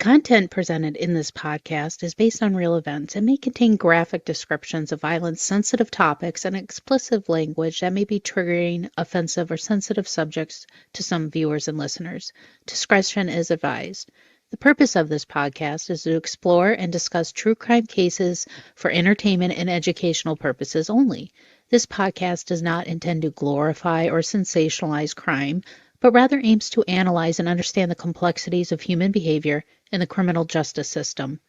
content presented in this podcast is based on real events and may contain graphic descriptions of violence, sensitive topics, and explicit language that may be triggering, offensive, or sensitive subjects to some viewers and listeners. Discretion is advised. The purpose of this podcast is to explore and discuss true crime cases for entertainment and educational purposes only. This podcast does not intend to glorify or sensationalize crime, but rather aims to analyze and understand the complexities of human behavior in the criminal justice system.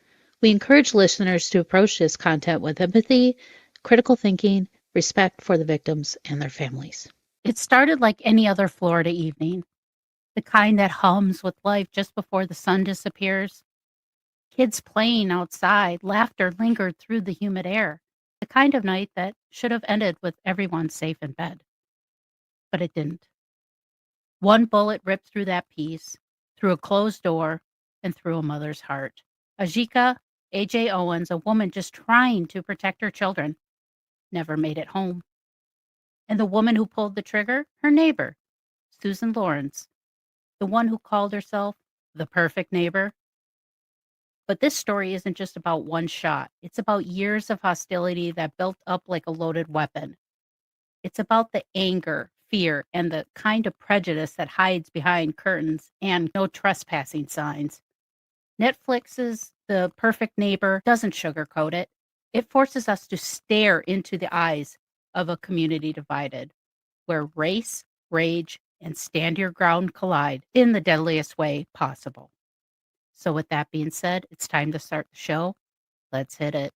We encourage listeners to approach this content with empathy, critical thinking, respect for the victims and their families. It started like any other Florida evening, the kind that hums with life just before the sun disappears. Kids playing outside, laughter lingered through the humid air, the kind of night that should have ended with everyone safe in bed. But it didn't. One bullet ripped through that peace, through a closed door, and through a mother's heart. Ajike Owens, a woman just trying to protect her children, never made it home. And the woman who pulled the trigger, her neighbor, Susan Lorincz, the one who called herself the perfect neighbor. But this story isn't just about one shot. It's about years of hostility that built up like a loaded weapon. It's about the anger, fear, and the kind of prejudice that hides behind curtains and no trespassing signs. Netflix's The Perfect Neighbor doesn't sugarcoat it. It forces us to stare into the eyes of a community divided, where race, rage, and stand your ground collide in the deadliest way possible. So with that being said, it's time to start the show. Let's hit it.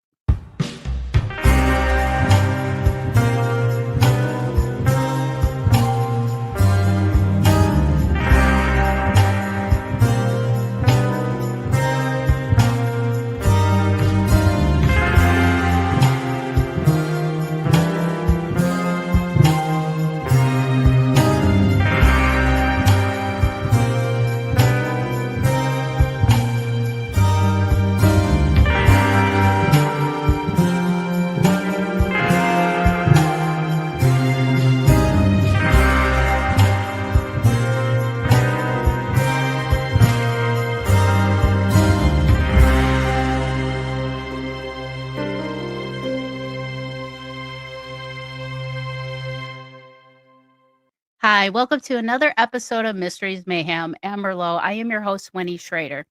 Hi, welcome to another episode of Mysteries, Mayhem, and Merlot. I am your host, Winnie Schrader.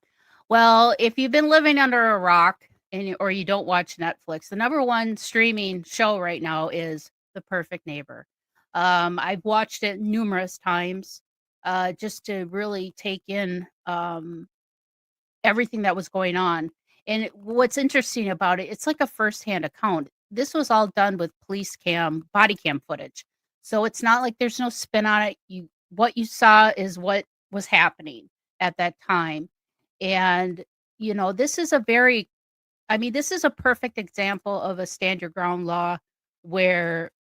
Well, if you've been living under a rock or you don't watch Netflix, the number one streaming show right now is The Perfect Neighbor. I've watched it numerous times just to really take in everything that was going on. And what's interesting about it, it's like a firsthand account. This was all done with police body cam footage. So it's not like there's no spin on it. What you saw is what was happening at that time. And, this is a perfect example of a stand your ground law where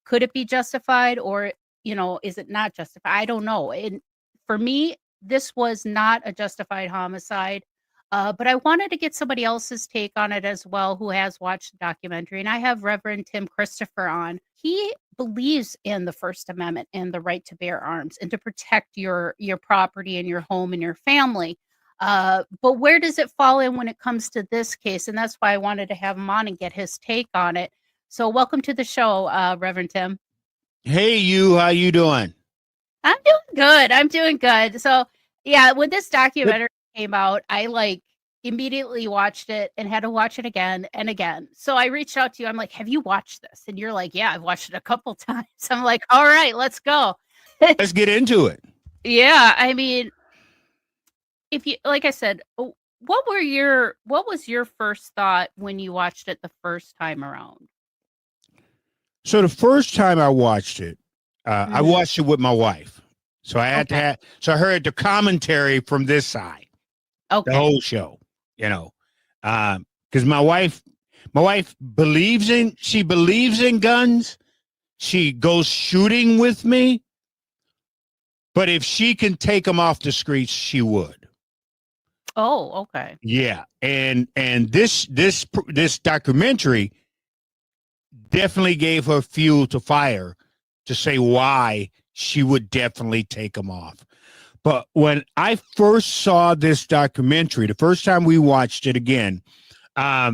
could it be justified or, is it not justified? I don't know. And for me, this was not a justified homicide. But I wanted to get somebody else's take on it as well who has watched the documentary. And I have Rev Tim Christopher on. He believes in the First Amendment and the right to bear arms and to protect your property and your home and your family. But where does it fall in when it comes to this case? And that's why I wanted to have him on and get his take on it. So welcome to the show, Reverend Tim. Hey, how you doing? I'm doing good. So yeah, when this documentary came out, I immediately watched it and had to watch it again and again. So I reached out to you. I'm like, have you watched this? And you're like, yeah, I've watched it a couple times. I'm like, all right, let's go. Let's get into it. Yeah. I mean, if you, like I said, what was your first thought when you watched it the first time around? So the first time I watched it, I watched it with my wife. So I had to I heard the commentary from this side, the whole show, because my wife believes in guns. She goes shooting with me, but if she can take them off the streets, she would. Oh, okay. Yeah. And this documentary definitely gave her fuel to fire to say why she would definitely take them off. But when I first saw this documentary, the first time we watched it again, my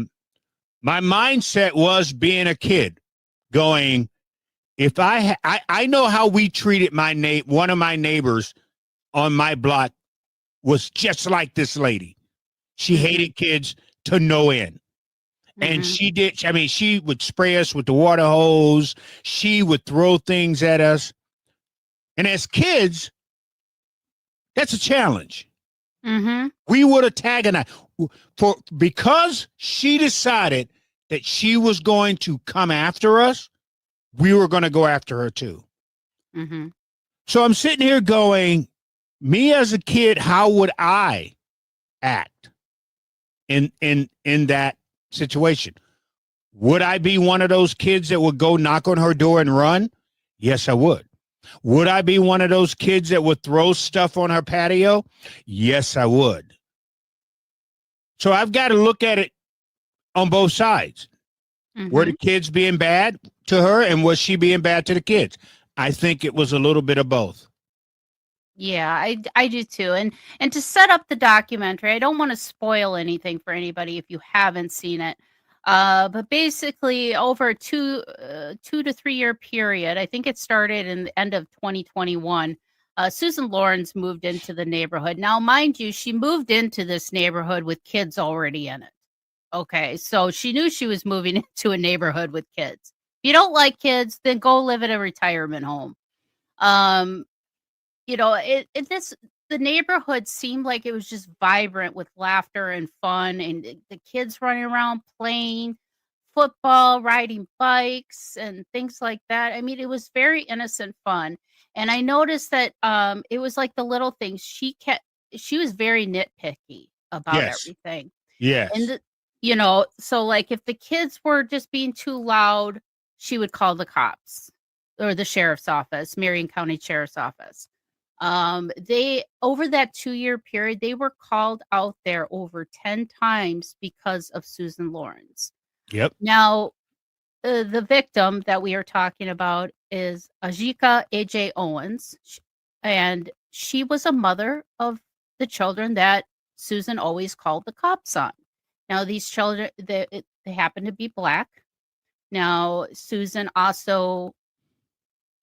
mindset was being a kid going, if I know how we treated one of my neighbors on my block was just like this lady. She hated kids to no end. And she would spray us with the water hose. She would throw things at us. And as kids, that's a challenge. We would antagonize because she decided that she was going to come after us. We were going to go after her too. So I'm sitting here going, me as a kid, how would I act in that situation? Would I be one of those kids that would go knock on her door and run? Yes, I would. Would I be one of those kids that would throw stuff on her patio? Yes, I would. So I've got to look at it on both sides. Were the kids being bad to her, and was she being bad to the kids? I think it was a little bit of both. Yeah, I do too. And to set up the documentary, I don't want to spoil anything for anybody if you haven't seen it. But basically, over a 2 to 3 year period, I think it started in the end of 2021. Susan Lorincz moved into the neighborhood. Now, mind you, she moved into this neighborhood with kids already in it. Okay, so she knew she was moving into a neighborhood with kids. If you don't like kids, then go live in a retirement home. The neighborhood seemed like it was just vibrant with laughter and fun, and the kids running around playing football, riding bikes, and things like that. I mean, it was very innocent fun. And I noticed that it was like the little things. She was very nitpicky about everything. Yes. And so like if the kids were just being too loud, she would call the cops or the sheriff's office, Marion County Sheriff's Office. They over that 2-year period, they were called out there over 10 times because of Susan Lorincz. Yep. Now, the victim that we are talking about is Ajike Owens, and she was a mother of the children that Susan always called the cops on. Now, these children, they happen to be Black. Now, Susan also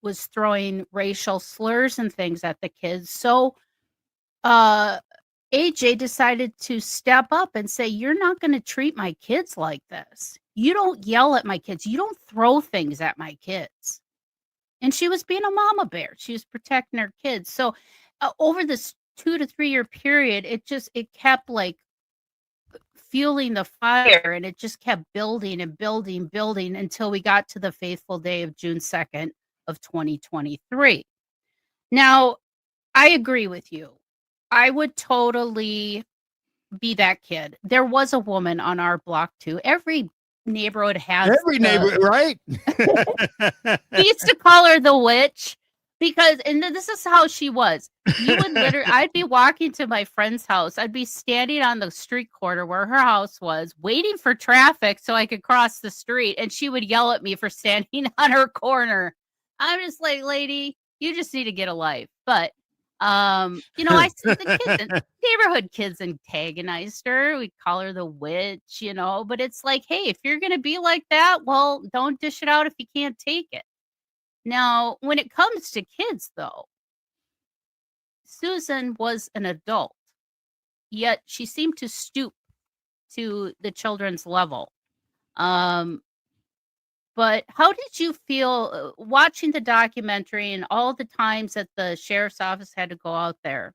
was throwing racial slurs and things at the kids. So AJ decided to step up and say, you're not going to treat my kids like this. You don't yell at my kids. You don't throw things at my kids. And she was being a mama bear. She was protecting her kids. So over this 2 to 3 year period, it kept like fueling the fire, and it just kept building and building until we got to the fateful day of June 2nd of 2023. Now, I agree with you. I would totally be that kid. There was a woman on our block too. Every neighborhood has neighborhood, right? We used to call her the witch because, and this is how she was. You would literally, I'd be walking to my friend's house. I'd be standing on the street corner where her house was, waiting for traffic so I could cross the street, and she would yell at me for standing on her corner. I'm just like, lady, you just need to get a life. But I see the neighborhood kids antagonized her. We call her the witch, but it's like, hey, if you're going to be like that, well, don't dish it out if you can't take it. Now, when it comes to kids, though, Susan was an adult, yet she seemed to stoop to the children's level. But how did you feel watching the documentary and all the times that the sheriff's office had to go out there?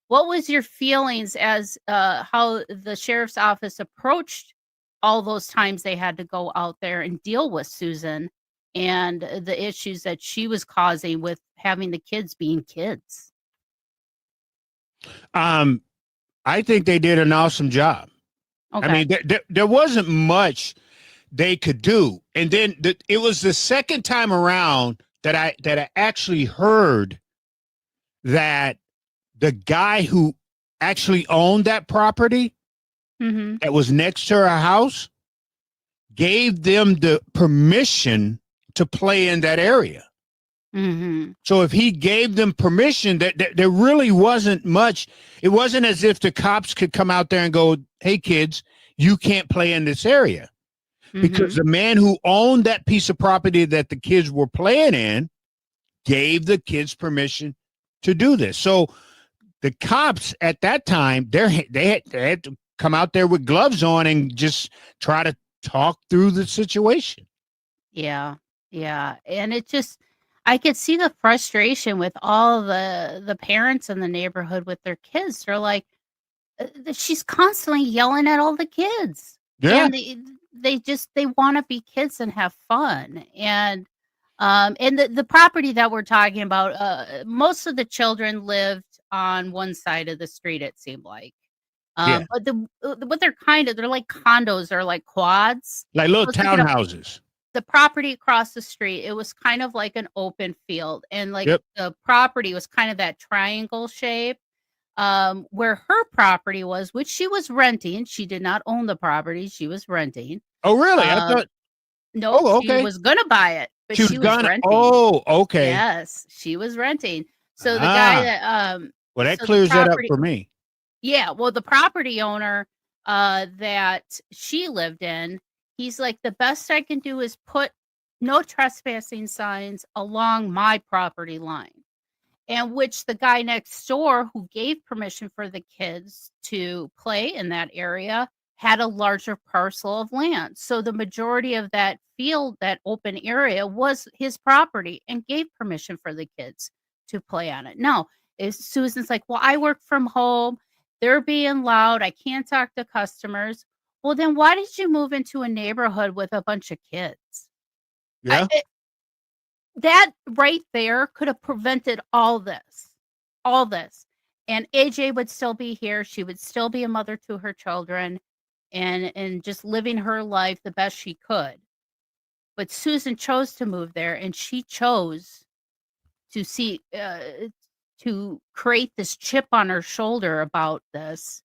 What was your feelings as how the sheriff's office approached all those times they had to go out there and deal with Susan and the issues that she was causing with having the kids being kids? I think they did an awesome job. Okay. I mean, there wasn't much they could do. And then it was the second time around that I actually heard that the guy who actually owned that property that was next to her house gave them the permission to play in that area. Mm-hmm. So if he gave them permission, that there really wasn't much. It wasn't as if the cops could come out there and go, "Hey, kids, you can't play in this area," because Mm-hmm. the man who owned that piece of property that the kids were playing in gave the kids permission to do this. So the cops at that time, they had to come out there with gloves on and just try to talk through the situation. Yeah. Yeah. And it just, I could see the frustration with all the parents in the neighborhood with their kids. They're like, she's constantly yelling at all the kids. Yeah. And they want to be kids and have fun. And the property that we're talking about, most of the children lived on one side of the street, it seemed like. Yeah. But what they're like condos or like quads. Like little So it's like townhouses. the property across the street, it was kind of like an open field, and like Yep. the property was kind of that triangle shape. Where her property was, which she was renting. She did not own the property; she was renting. Oh, really? I Um, thought. no, Oh, she okay. was gonna buy it, but She was she was gonna. renting. Oh, okay. Yes, she was renting. So the guy Well, that so the clears that up property, for me. yeah, well, the property owner that she lived in, he's like, the best I can do is put no trespassing signs along my property line. And which the guy next door who gave permission for the kids to play in that area had a larger parcel of land. So the majority of that field, that open area, was his property and gave permission for the kids to play on it. Now, if Susan's like, well, I work from home, they're being loud, I can't talk to customers. Well, then why did you move into a neighborhood with a bunch of kids? Yeah. That right there could have prevented all this. And AJ would still be here. She would still be a mother to her children and just living her life the best she could. But Susan chose to move there, and she chose to to create this chip on her shoulder about this.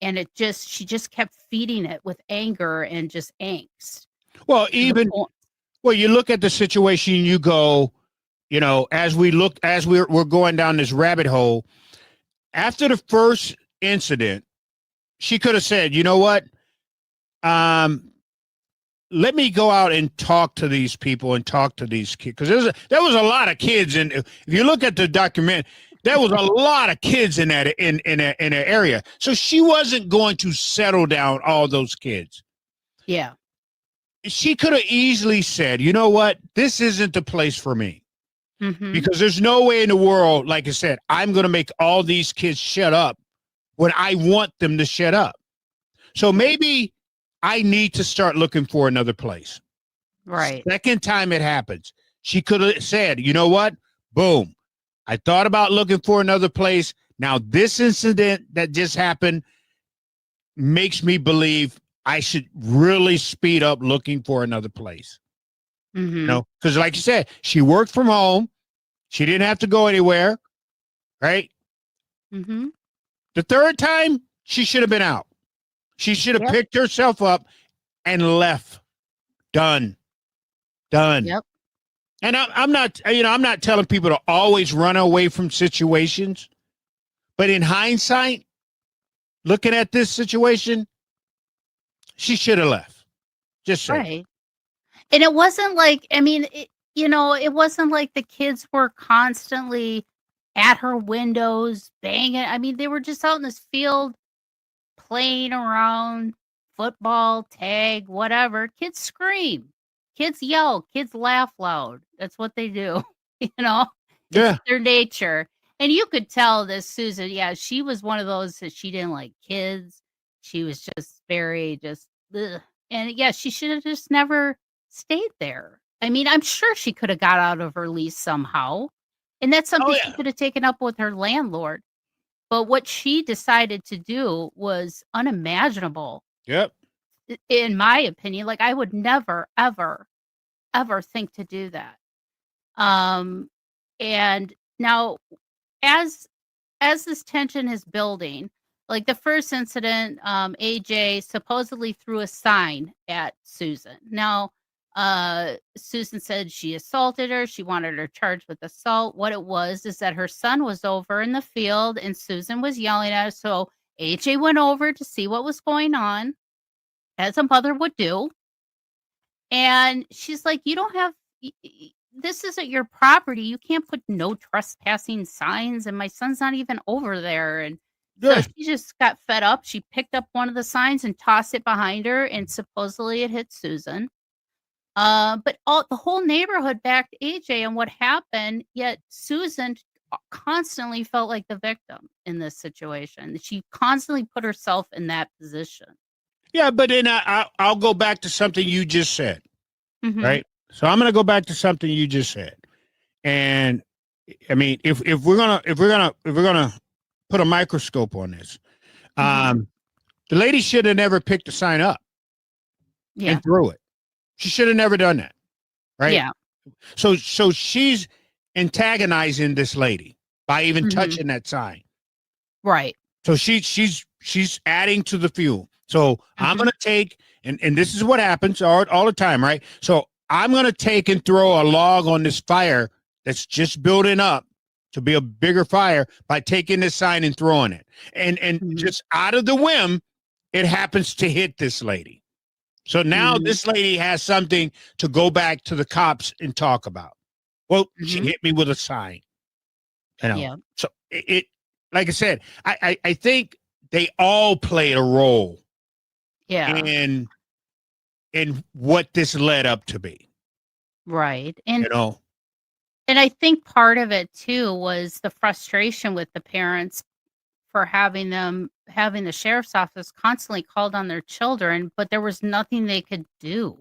And she just kept feeding it with anger and just angst. Well, you look at the situation, you go, as we're going down this rabbit hole, after the first incident, she could have said, you know what? Let me go out and talk to these people and talk to these kids. Because there was a lot of kids. And if you look at the document, there was a lot of kids in that area. So she wasn't going to settle down all those kids. Yeah. She could have easily said, you know what? This isn't the place for me. Mm-hmm. Because there's no way in the world, like I said, I'm going to make all these kids shut up when I want them to shut up. So maybe I need to start looking for another place. Right. Second time it happens, she could have said, you know what? Boom. I thought about looking for another place. Now, this incident that just happened makes me believe I should really speed up looking for another place. Mm-hmm. Because like you said, she worked from home. She didn't have to go anywhere. Right. Mm-hmm. The third time, she should have been out. She should have picked herself up and left. Done. Yep. And I'm not telling people to always run away from situations. But in hindsight, looking at this situation, she should have left. Just so. Right. And it wasn't like, it wasn't like the kids were constantly at her windows banging. I mean, they were just out in this field playing around, football, tag, whatever. Kids scream, kids yell, kids laugh loud. That's what they do. Yeah. It's their nature. And you could tell this Susan, she was one of those that she didn't like kids. She was just very ugh. And she should have just never stayed there. I mean, I'm sure she could have got out of her lease somehow. And that's something she could have taken up with her landlord. But what she decided to do was unimaginable. Yep. In my opinion, like I would never, ever, ever think to do that. And now as this tension is building, like the first incident, AJ supposedly threw a sign at Susan. Now, Susan said she assaulted her. She wanted her charged with assault. What it was is that her son was over in the field and Susan was yelling at her. So AJ went over to see what was going on, as a mother would do. And she's like, you don't have, this isn't your property. You can't put no trespassing signs. And my son's not even over there. And so she just got fed up. She picked up one of the signs and tossed it behind her. And supposedly it hit Susan. But the whole neighborhood backed AJ and what happened, yet Susan constantly felt like the victim in this situation. She constantly put herself in that position. Yeah, but then I'll go back to something you just said, right? So I'm going to go back to something you just said, and I mean, if we're gonna put a microscope on this, the lady should have never picked the sign up and threw it. She should have never done that, right? Yeah. So she's antagonizing this lady by even touching that sign, right? So she's adding to the fuel. So I'm going to take, and this is what happens all the time, right? So I'm going to take and throw a log on this fire that's just building up to be a bigger fire by taking this sign and throwing it. And just out of the whim, it happens to hit this lady. So now this lady has something to go back to the cops and talk about. Well, she hit me with a sign. You know? Yeah. So it like I said, I think they all played a role. Yeah. In what this led up to be. Right. And you know, and I think part of it too was the frustration with the parents for having the sheriff's office constantly called on their children, but there was nothing they could do.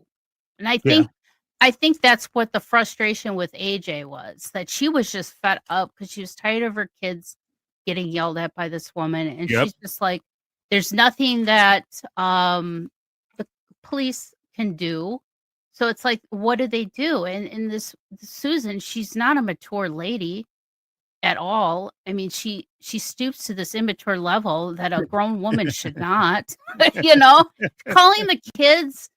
And I think that's what the frustration with AJ was, that she was just fed up because she was tired of her kids getting yelled at by this woman. And she's just like, there's nothing that the police can do. So it's like, what do they do? And this Susan, she's not a mature lady at all. I mean, she stoops to this immature level that a grown woman should not. You know, calling the kids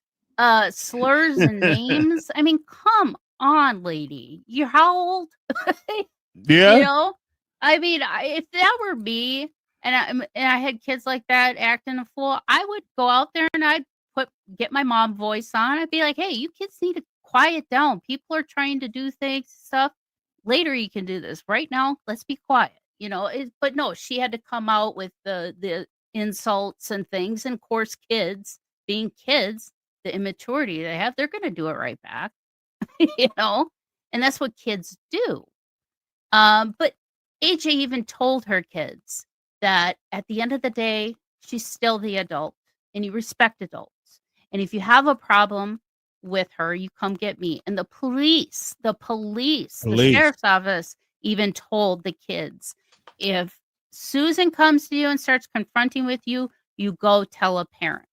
slurs and names. I mean, come on, lady. You're how old? Yeah. You know, I mean, if that were me and I had kids like that acting a fool, I would go out there and I'd get my mom voice on. I'd be like, hey, you kids need to quiet down. People are trying to do things, stuff. Later you can do this. Right now, let's be quiet. You know, but no, she had to come out with the insults and things. And of course, kids being kids, the immaturity they have, they're going to do it right back. You know, and that's what kids do. But AJ even told her kids that at the end of the day, she's still the adult and you respect adults. And if you have a problem with her, you come get me. And the police, the sheriff's office even told the kids, if Susan comes to you and starts confronting with you, you go tell a parent.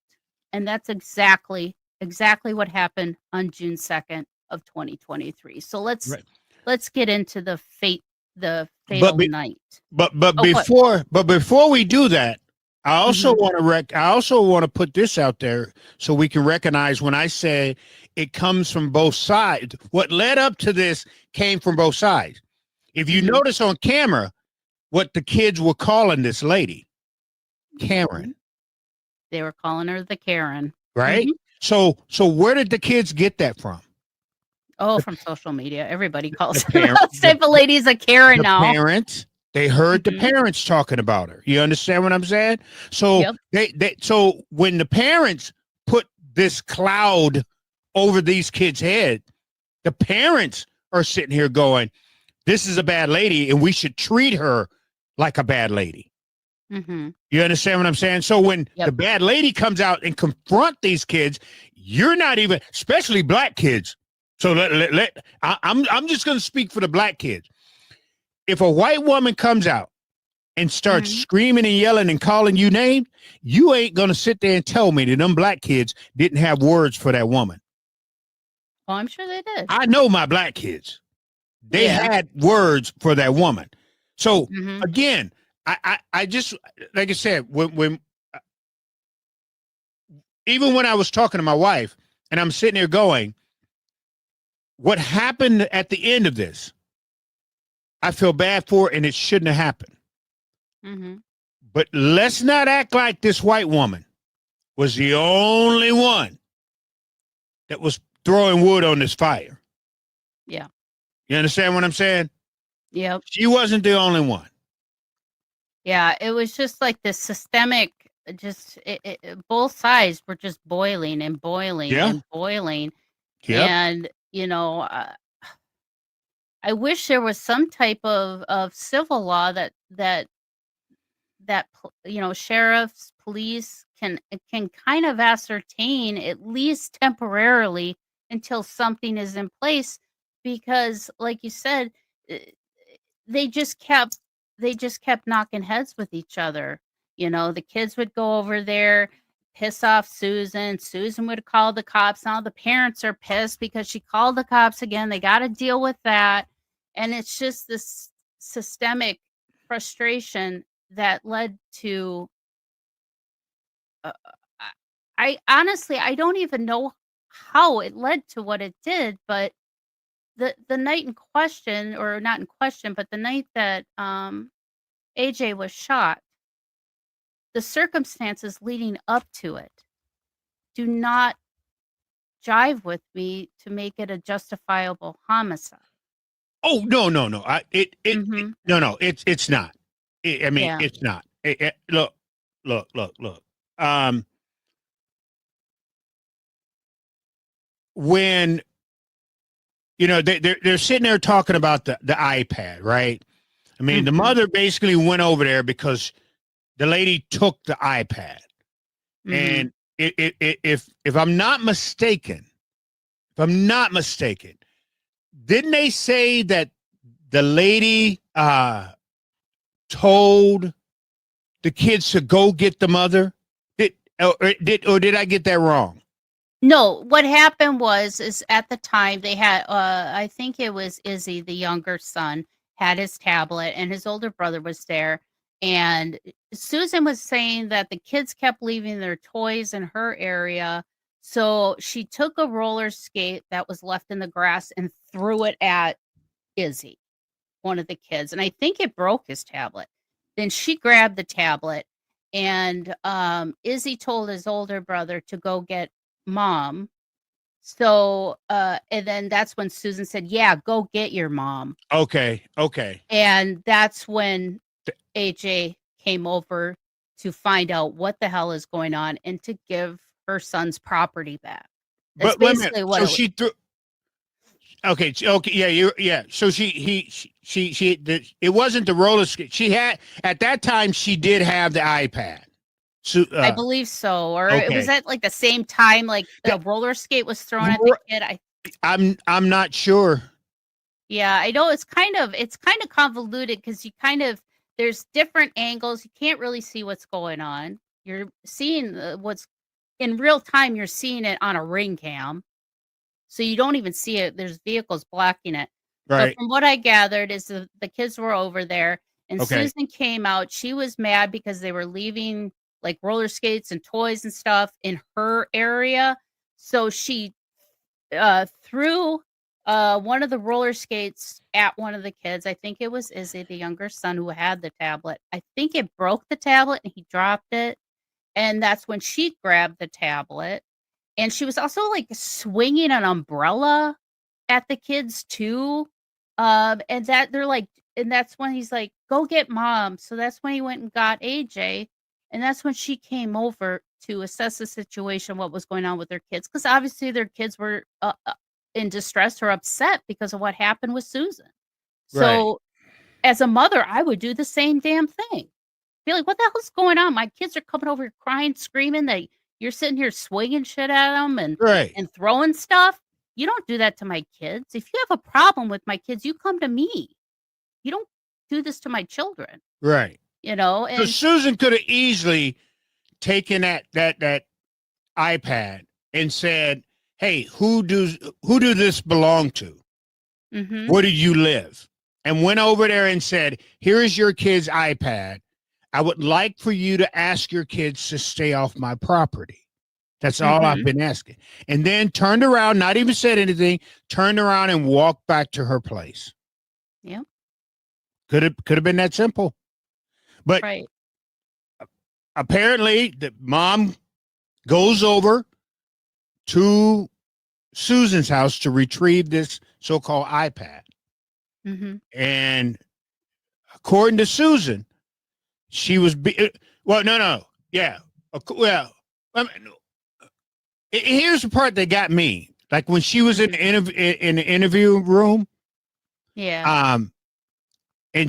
And that's exactly what happened on June 2nd of 2023. So let's get into the fatal night. But before we do that, I also want to put this out there so we can recognize when I say it comes from both sides. What led up to this came from both sides. If you notice on camera, what the kids were calling this lady, Karen. They were calling her the Karen. Right? So where did the kids get that from? Oh, from social media. Everybody calls those type of ladies a Karen now. Parents. They heard the parents talking about her. You understand what I'm saying? So so when the parents put this cloud over these kids' head, the parents are sitting here going, this is a bad lady and we should treat her like a bad lady. You understand what I'm saying? So when the bad lady comes out and confront these kids, you're not even, especially black kids. So I'm just going to speak for the black kids. If a white woman comes out and starts screaming and yelling and calling you names, you ain't going to sit there and tell me that them black kids didn't have words for that woman. Oh, I'm sure they did. I know my black kids. They had words for that woman. So again, I just, like I said, when even when I was talking to my wife and I'm sitting there going, what happened at the end of this, I feel bad for, and it shouldn't have happened. Mm-hmm. But let's not act like this white woman was the only one that was throwing wood on this fire. Yeah. You understand what I'm saying? Yep. She wasn't the only one. Yeah, it was just like this systemic, both sides were just boiling and boiling and boiling. Yep. And, I wish there was some type of civil law that sheriffs, police can kind of ascertain, at least temporarily, until something is in place, because like you said, they just kept knocking heads with each other. The kids would go over there, piss off Susan. Susan would call the cops. Now the parents are pissed because she called the cops again. They got to deal with that. And it's just this systemic frustration that led to I honestly, I don't even know how it led to what it did, but the night in question, or not in question, but the night that AJ was shot, the circumstances leading up to it do not jive with me to make it a justifiable homicide. Oh, no. Mhm. No, it's not. Yeah. It's not. Look. When they're sitting there talking about the iPad, right? I mean, the Mhm. mother basically went over there because the lady took the iPad, Mhm. and if I'm not mistaken, didn't they say that the lady told the kids to go get the mother? Did I get that wrong? No, what happened is at the time they had, I think it was Izzy, the younger son, had his tablet and his older brother was there. And Susan was saying that the kids kept leaving their toys in her area. So she took a roller skate that was left in the grass and threw it at Izzy, one of the kids. And I think it broke his tablet. Then she grabbed the tablet, and Izzy told his older brother to go get mom. So, and then that's when Susan said, "Yeah, go get your mom." Okay. And that's when AJ came over to find out what the hell is going on and to give her son's property back. That's But wait a minute. basically what So it was. she threw. Okay. Yeah. So it wasn't the roller skate. She had, at that time, she did have the iPad. So I believe so, or it was okay. at like the same time, like the roller skate was thrown at the kid. I'm not sure. Yeah, I know it's kind of convoluted because there's different angles. You can't really see what's going on. You're seeing what's in real time. You're seeing it on a ring cam, so you don't even see it. There's vehicles blocking it. But Right. from what I gathered is the kids were over there, and Okay. Susan came out. She was mad because they were leaving like roller skates and toys and stuff in her area. So she threw one of the roller skates at one of the kids. I think it was Izzy, the younger son, who had the tablet. I think it broke the tablet and he dropped it. And that's when she grabbed the tablet. And she was also like swinging an umbrella at the kids too. And that's when he's like, "Go get mom." So that's when he went and got AJ. And that's when she came over to assess the situation, what was going on with their kids. Because obviously their kids were in distress or upset because of what happened with Susan. Right. So as a mother, I would do the same damn thing. Be like, "What the hell's going on? My kids are coming over here crying, screaming that you're sitting here swinging shit at them and Right. throwing stuff. You don't do that to my kids. If you have a problem with my kids, you come to me. You don't do this to my children." Right. So And Susan could have easily taken that iPad and said, "Hey, who do this belong to? mhm. Where do you live?" And went over there and said, "Here is your kid's iPad. I would like for you to ask your kids to stay off my property." That's all I've been asking. And then turned around, not even said anything, turned around and walked back to her place. Yep. Could have been that simple. But Right. apparently the mom goes over to Susan's house to retrieve this so-called iPad. And according to Susan, she was here's the part that got me. Like when she was in the interview room, and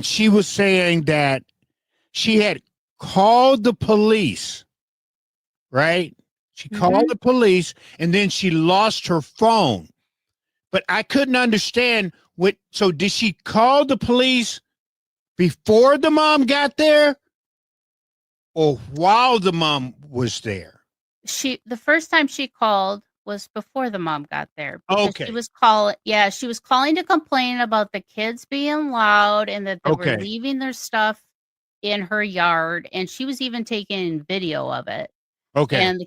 she was saying that she had called the police, right? She called the police, and then she lost her phone. But I couldn't understand so did she call the police before the mom got there or while the mom was there? The first time she called was before the mom got there. Okay. She was calling to complain about the kids being loud and that they were leaving their stuff in her yard, and she was even taking video of it. Okay. And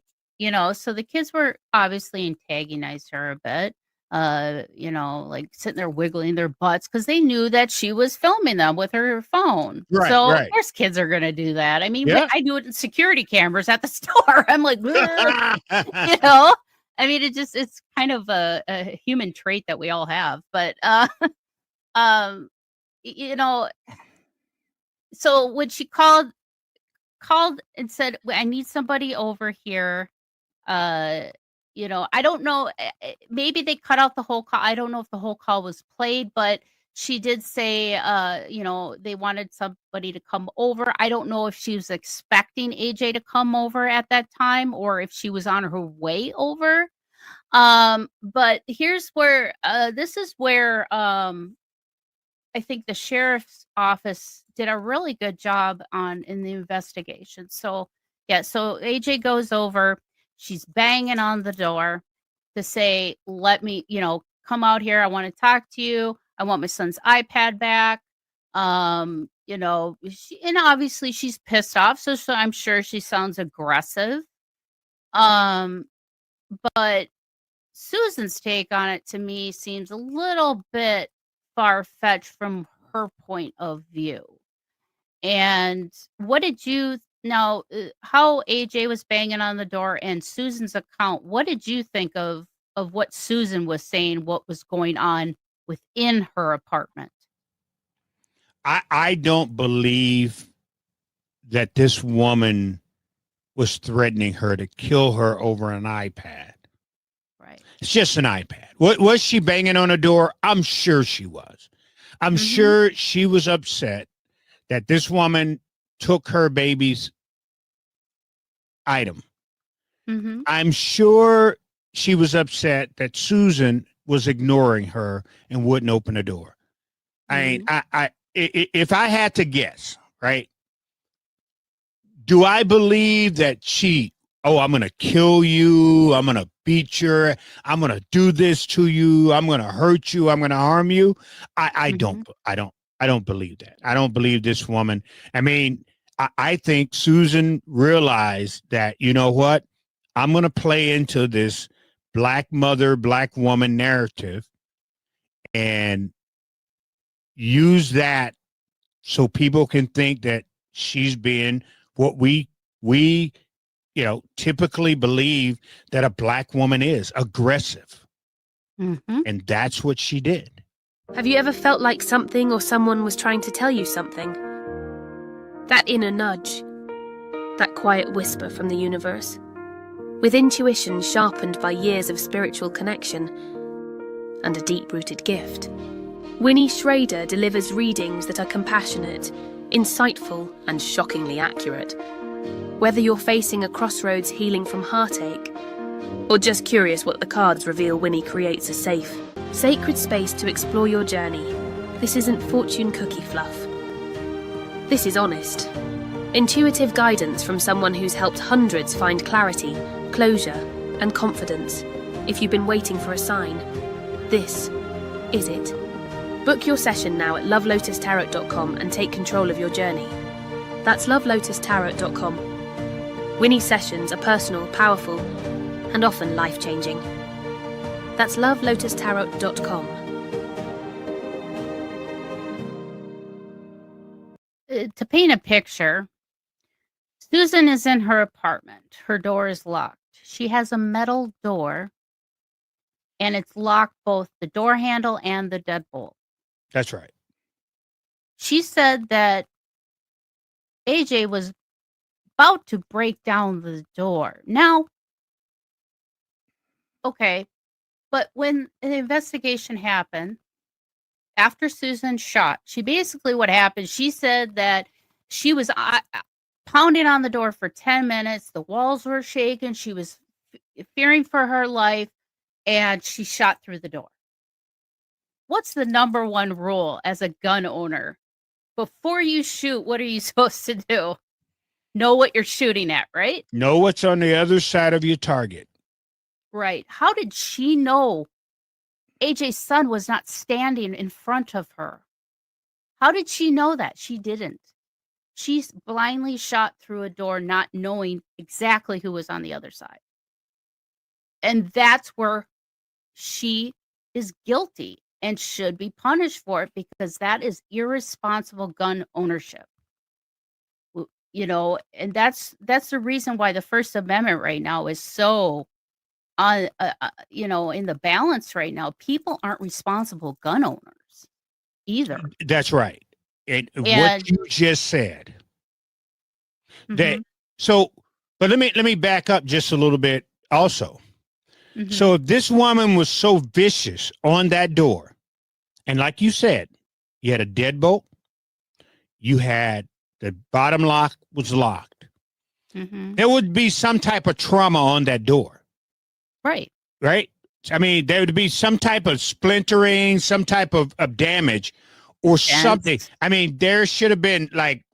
so the kids were obviously antagonized her a bit. Like sitting there wiggling their butts because they knew that she was filming them with her phone. Right, so right. Of course kids are gonna do that. I mean, Yeah. I do it in security cameras at the store. I'm like, I mean, it's kind of a human trait that we all have. But so when she called and said, I need somebody over here, I don't know, maybe they cut out the whole call. I don't know if the whole call was played, but she did say, they wanted somebody to come over. I don't know if she was expecting AJ to come over at that time or if she was on her way over. But here's where, this is where, I think the sheriff's office did a really good job in the investigation. So AJ goes over. She's banging on the door to say, let me, come out here. I want to talk to you. I want my son's iPad back. And obviously she's pissed off. So I'm sure she sounds aggressive. But Susan's take on it to me seems a little bit far-fetched from her point of view. And what did you now how AJ was banging on the door and Susan's account, what did you think of what Susan was saying, what was going on within her apartment? I don't believe that this woman was threatening her to kill her over an iPad. Right. It's just an iPad. Was she banging on a door? I'm sure she was. I'm sure she was upset that this woman took her baby's item. I'm sure she was upset that Susan was ignoring her and wouldn't open the door. If I had to guess, right? Do I believe that I'm going to kill you. I'm going to beat you. I'm going to do this to you. I'm going to hurt you. I'm going to harm you. I don't believe that. I don't believe this woman. I mean, I think Susan realized that, you know what? I'm going to play into this black mother, black woman narrative and use that so people can think that she's being what we typically believe that a black woman is, aggressive. And that's what she did. Have you ever felt like something or someone was trying to tell you something? That inner nudge, that quiet whisper from the universe, with intuition sharpened by years of spiritual connection and a deep-rooted gift. Winnie Schrader delivers readings that are compassionate, insightful, and shockingly accurate. Whether you're facing a crossroads healing from heartache, or just curious what the cards reveal, Winnie creates a safe, sacred space to explore your journey. This isn't fortune cookie fluff. This is honest, intuitive guidance from someone who's helped hundreds find clarity, closure, and confidence. If you've been waiting for a sign, this is it. Book your session now at lovelotustarot.com and take control of your journey. That's lovelotustarot.com. Winnie's sessions are personal, powerful, and often life-changing. That's lovelotustarot.com. To paint a picture, Susan is in her apartment. Her door is locked. She has a metal door, and it's locked, both the door handle and the deadbolt. That's right. She said that AJ was about to break down the door. Now, okay, but when the investigation happened, after Susan shot, what happened, she said that she was pounding on the door for 10 minutes. The walls were shaking. She was fearing for her life, and she shot through the door. What's the number one rule as a gun owner? Before you shoot, what are you supposed to do? Know what you're shooting at, right? Know what's on the other side of your target. Right. How did she know AJ's son was not standing in front of her? How did she know that? She didn't. She blindly shot through a door, not knowing exactly who was on the other side. And that's where she is guilty and should be punished for it, because that is irresponsible gun ownership. You know, and that's the reason why the First Amendment right now is so in the balance right now. People aren't responsible gun owners either. That's right. And And what you just said. That Mhm, so, but let me back up just a little bit also. mhm. So if this woman was so vicious on that door, and like you said, you had a deadbolt, you had the bottom lock was locked. Mhm. There would be some type of trauma on that door, Right. right? I mean, there would be some type of splintering, some type of damage or something. Dents. I mean, there should have been like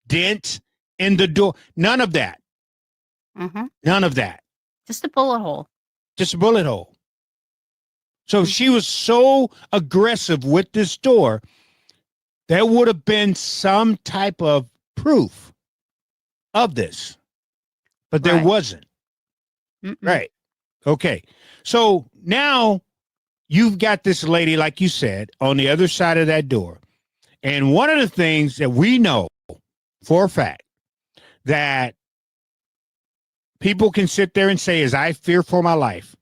dents in the door. None of that. Mhm. None of that. Just a bullet hole. Just a bullet hole. So if Mhm. she was so aggressive with this door, there would have been some type of proof of this, but there Right. wasn't. Mm-mm. Right. Okay. So now you've got this lady, like you said, on the other side of that door. And one of the things that we know for a fact that people can sit there and say is, I fear for my life.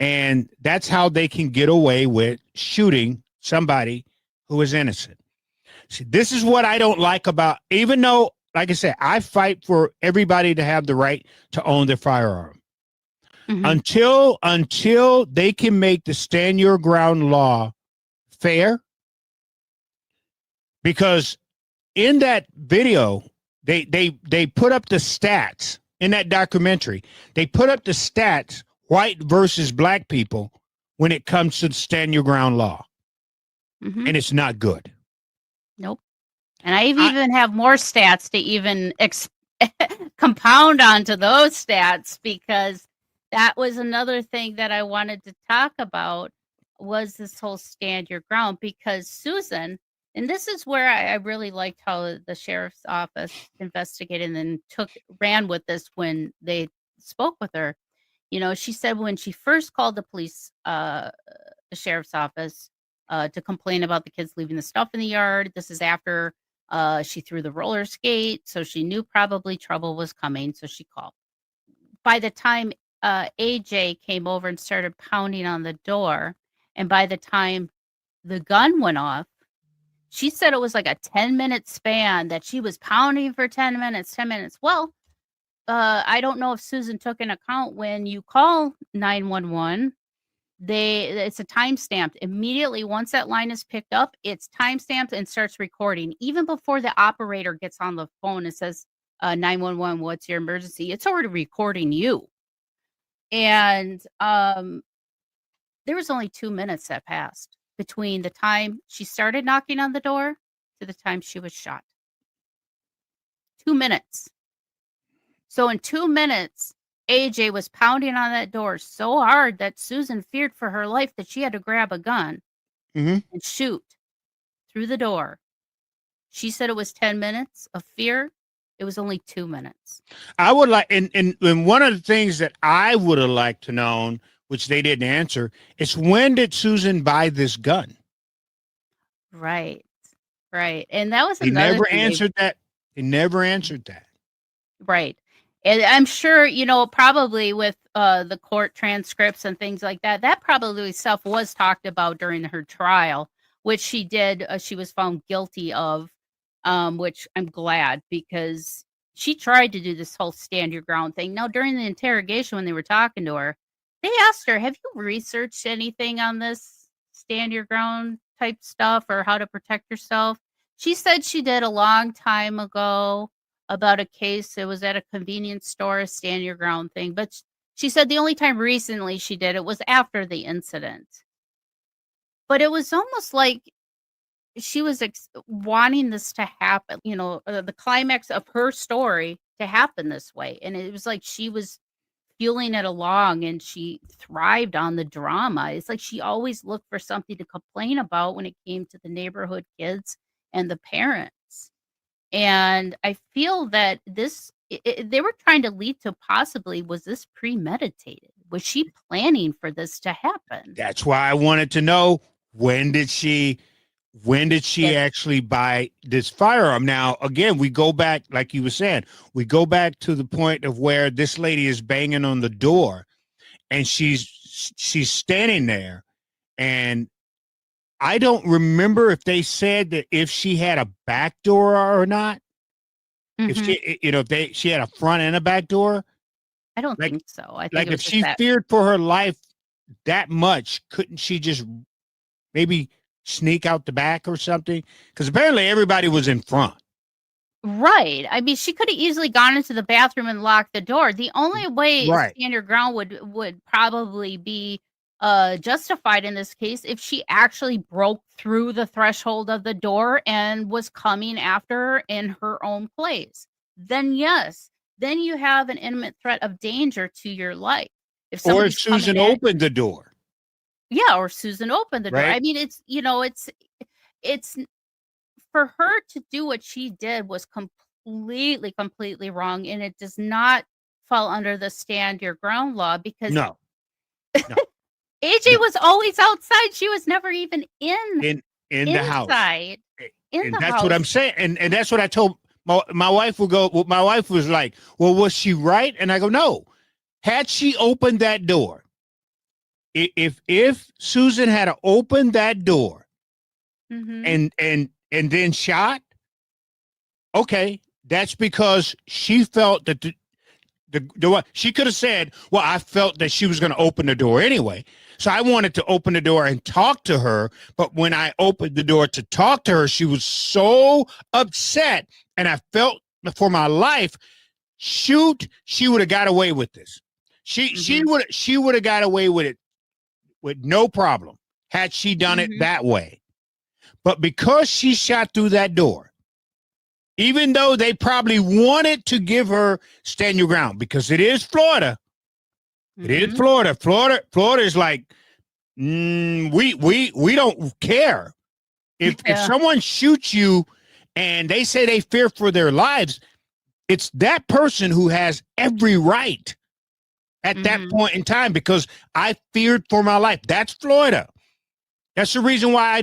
And that's how they can get away with shooting somebody who is innocent. See, this is what I don't like about, even though, like I said, I fight for everybody to have the right to own their firearm. Mhm. Until they can make the stand your ground law fair, because in that video, they put up the stats in that documentary. They put up the stats, white versus black people, when it comes to the stand your ground law, Mhm. and it's not good. Nope. And I even have more stats to even compound onto those stats, because that was another thing that I wanted to talk about, was this whole stand your ground. Because Susan, and this is where I really liked how the sheriff's office investigated and then ran with this when they spoke with her. You know, she said when she first called the police, the sheriff's office, to complain about the kids leaving the stuff in the yard. This is after she threw the roller skate, so she knew probably trouble was coming, so she called. By the time AJ came over and started pounding on the door, and by the time the gun went off, she said it was like a 10-minute span that she was pounding for 10 minutes, 10 minutes. Well, I don't know if Susan took into account when you call 911, it's a timestamp. Immediately once that line is picked up, it's timestamped and starts recording. Even before the operator gets on the phone and says, 911, what's your emergency? It's already recording you. And there was only 2 minutes that passed between the time she started knocking on the door to the time she was shot. 2 minutes. So in 2 minutes, AJ was pounding on that door so hard that Susan feared for her life that she had to grab a gun Mhm. and shoot through the door. She said it was 10 minutes of fear. It was only 2 minutes. I would like, and one of the things that I would have liked to known, which they didn't answer, is when did Susan buy this gun? Right. Right. And that was They another never thing answered that. They never answered that. right. And I'm sure, probably with the court transcripts and things like that, that probably stuff was talked about during her trial, which she did. She was found guilty of, which I'm glad, because she tried to do this whole stand your ground thing. Now, during the interrogation, when they were talking to her, they asked her, have you researched anything on this stand your ground type stuff or how to protect yourself? She said she did a long time ago about a case. It was at a convenience store, a stand your ground thing. But she said the only time recently she did it was after the incident. But it was almost like she was wanting this to happen, the climax of her story to happen this way. And it was like she was fueling it along and she thrived on the drama. It's like she always looked for something to complain about when it came to the neighborhood kids and the parents. And I feel that they were trying to lead to possibly, was this premeditated? Was she planning for this to happen? That's why I wanted to know, when did she Yes. actually buy this firearm? Now, again, we go back, like you were saying, we go back to the point of where this lady is banging on the door and she's standing there, and I don't remember if they said that if she had a back door or not. If Mhm. she, if she had a front and a back door, I don't like think so. I think like it if was just she that. feared for her life that much, couldn't she just maybe sneak out the back or something? Because apparently everybody was in front. Right. I mean, she could have easily gone into the bathroom and locked the door. The only way Right. stand your ground would probably be justified in this case if she actually broke through the threshold of the door and was coming after her in her own place. Then yes, then you have an imminent threat of danger to your life. If Or somebody's if Susan coming at opened the door, yeah, or Susan opened the door. right? I mean, it's for her to do what she did was completely wrong, and it does not fall under the stand your ground law because No, no, AJ no. was always outside. She was never even In the house. inside in And the that's what I'm house. saying. And that's what I told my wife. My wife was like, well, was she right? And I go, no. Had she opened that door, if Susan had opened that door Mhm. and then shot, okay, that's because she felt that she could have said, well, I felt that she was going to open the door anyway. So I wanted to open the door and talk to her. But when I opened the door to talk to her, she was so upset. And I felt for my life, shoot, she would have got away with this. She would have got away with it with no problem had she done it Mhm. that way. But because she shot through that door, even though they probably wanted to give her stand your ground, because it is Florida. It is Mhm. Florida. Florida is like, we don't care. If Yeah. someone shoots you and they say they fear for their lives, it's that person who has every right at that Mhm. point in time, because I feared for my life. That's Florida. That's the reason why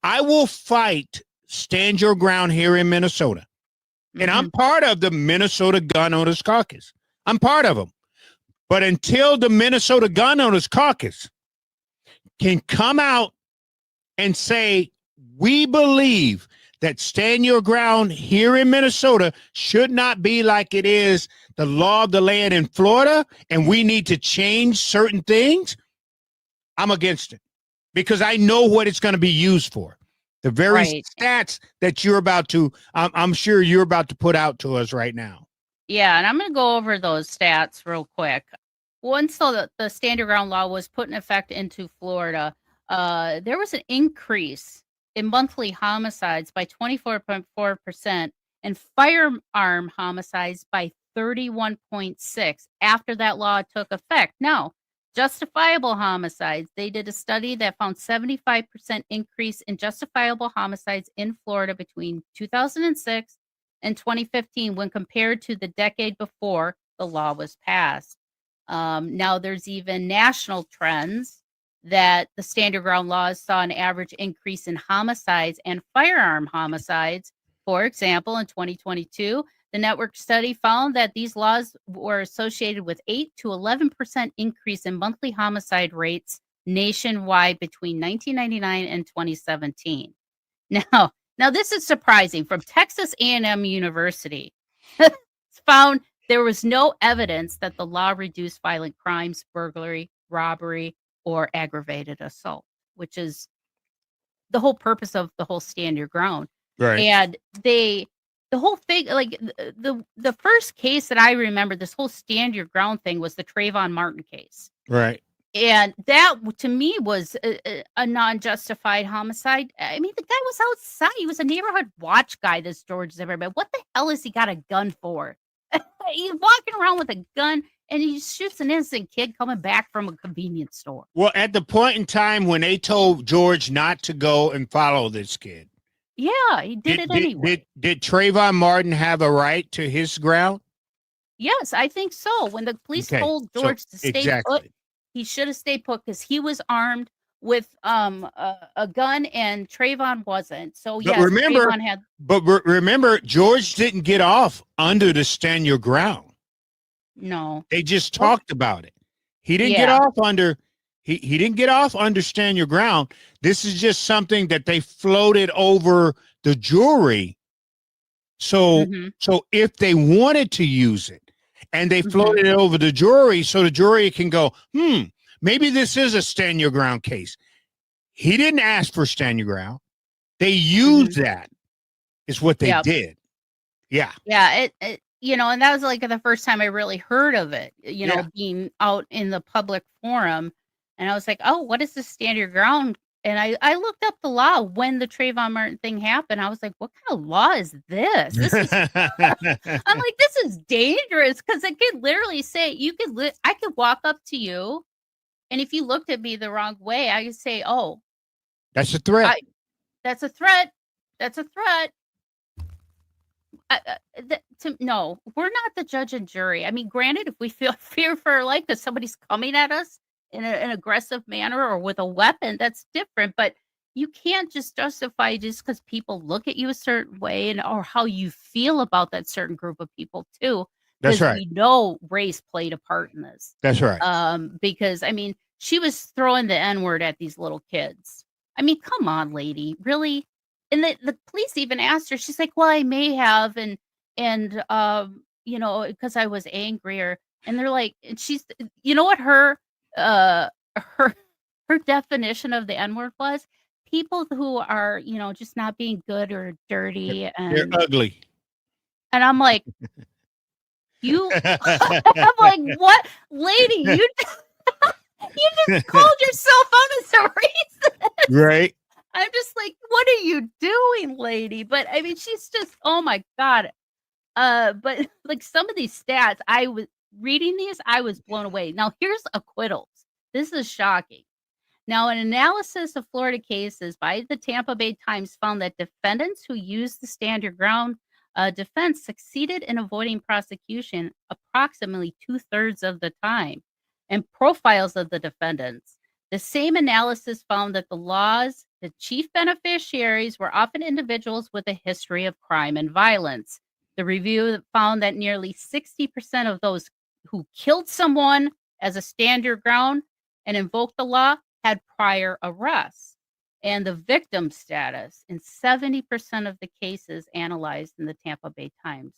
I will fight stand your ground here in Minnesota. And I'm Mhm. part of the Minnesota Gun Owners Caucus. I'm part of them. But until the Minnesota Gun Owners Caucus can come out and say, we believe that stand your ground here in Minnesota should not be like it is the law of the land in Florida, and we need to change certain things, I'm against it, because I know what it's going to be used for. The very Right. stats that you're about to, I'm sure you're about to put out to us right now. Yeah, and I'm going to go over those stats real quick. Once the stand your ground law was put in effect into Florida, there was an increase in monthly homicides by 24.4% and firearm homicides by 31.6 after that law took effect. Now, justifiable homicides, they did a study that found 75% increase in justifiable homicides in Florida between 2006 in 2015 when compared to the decade before the law was passed. Now, there's even national trends that the stand your ground laws saw an average increase in homicides and firearm homicides. For example, in 2022, the network study found that these laws were associated with 8 to 11% increase in monthly homicide rates nationwide between 1999 and 2017. Now this is surprising. From Texas A&M University, found there was no evidence that the law reduced violent crimes, burglary, robbery, or aggravated assault, which is the whole purpose of the whole stand your ground. Right. And the whole thing, like the first case that I remember, this whole stand your ground thing, was the Trayvon Martin case. Right. And that, to me, was a non-justified homicide. I mean, the guy was outside. He was a neighborhood watch guy, this George Zimmerman. What the hell has he got a gun for? He's walking around with a gun, and he shoots an innocent kid coming back from a convenience store. Well, at the point in time when they told George not to go and follow this kid. Yeah, he did it anyway. Did Trayvon Martin have a right to his ground? Yes, I think so. When the police told George to stay put, he should have stayed put because he was armed with a gun and Trayvon wasn't. So yes, Trayvon had. But remember, George didn't get off under the stand your ground. No, they just talked about it. He didn't get off under. He didn't get off under stand your ground. This is just something that they floated over the jury. So so if they wanted to use it, and they floated it over the jury, so the jury can go, maybe this is a stand your ground case. He didn't ask for stand your ground. They used that. Is what they did. Yeah. Yeah. It and that was like the first time I really heard of it, being out in the public forum. And I was like, oh, what is the stand your ground? And I looked up the law when the Trayvon Martin thing happened. I was like, what kind of law is this? I'm like, this is dangerous because it could literally say I could walk up to you, and if you looked at me the wrong way, I could say, oh, that's a threat. That's a threat. That's a threat. No, we're not the judge and jury. I mean, granted, if we feel fear for our life because somebody's coming at us in an aggressive manner or with a weapon, that's different. But you can't just justify just because people look at you a certain way or how you feel about that certain group of people too. That's right. We know race played a part in this. That's right. Because I mean, she was throwing the N-word at these little kids. I mean, come on, lady, really? And the police even asked her. She's like, "Well, I may have, and because I was angrier." And they're like, and she's, what her definition of the N-word was? People who are, just not being good or dirty, and they're ugly. And I'm like, I'm like, what, lady? You just called yourself out as a racist, right? I'm just like, what are you doing, lady? But I mean, she's just, oh my God. But like some of these stats, I was reading these, I was blown away. Now here's acquittals. This is shocking. Now, an analysis of Florida cases by the Tampa Bay Times found that defendants who used the stand your ground defense succeeded in avoiding prosecution approximately 2/3 of the time. And profiles of the defendants. The same analysis found that the chief beneficiaries were often individuals with a history of crime and violence. The review found that nearly 60% of those who killed someone as a stand your ground and invoked the law had prior arrests. And the victim status in 70% of the cases analyzed in the Tampa Bay Times.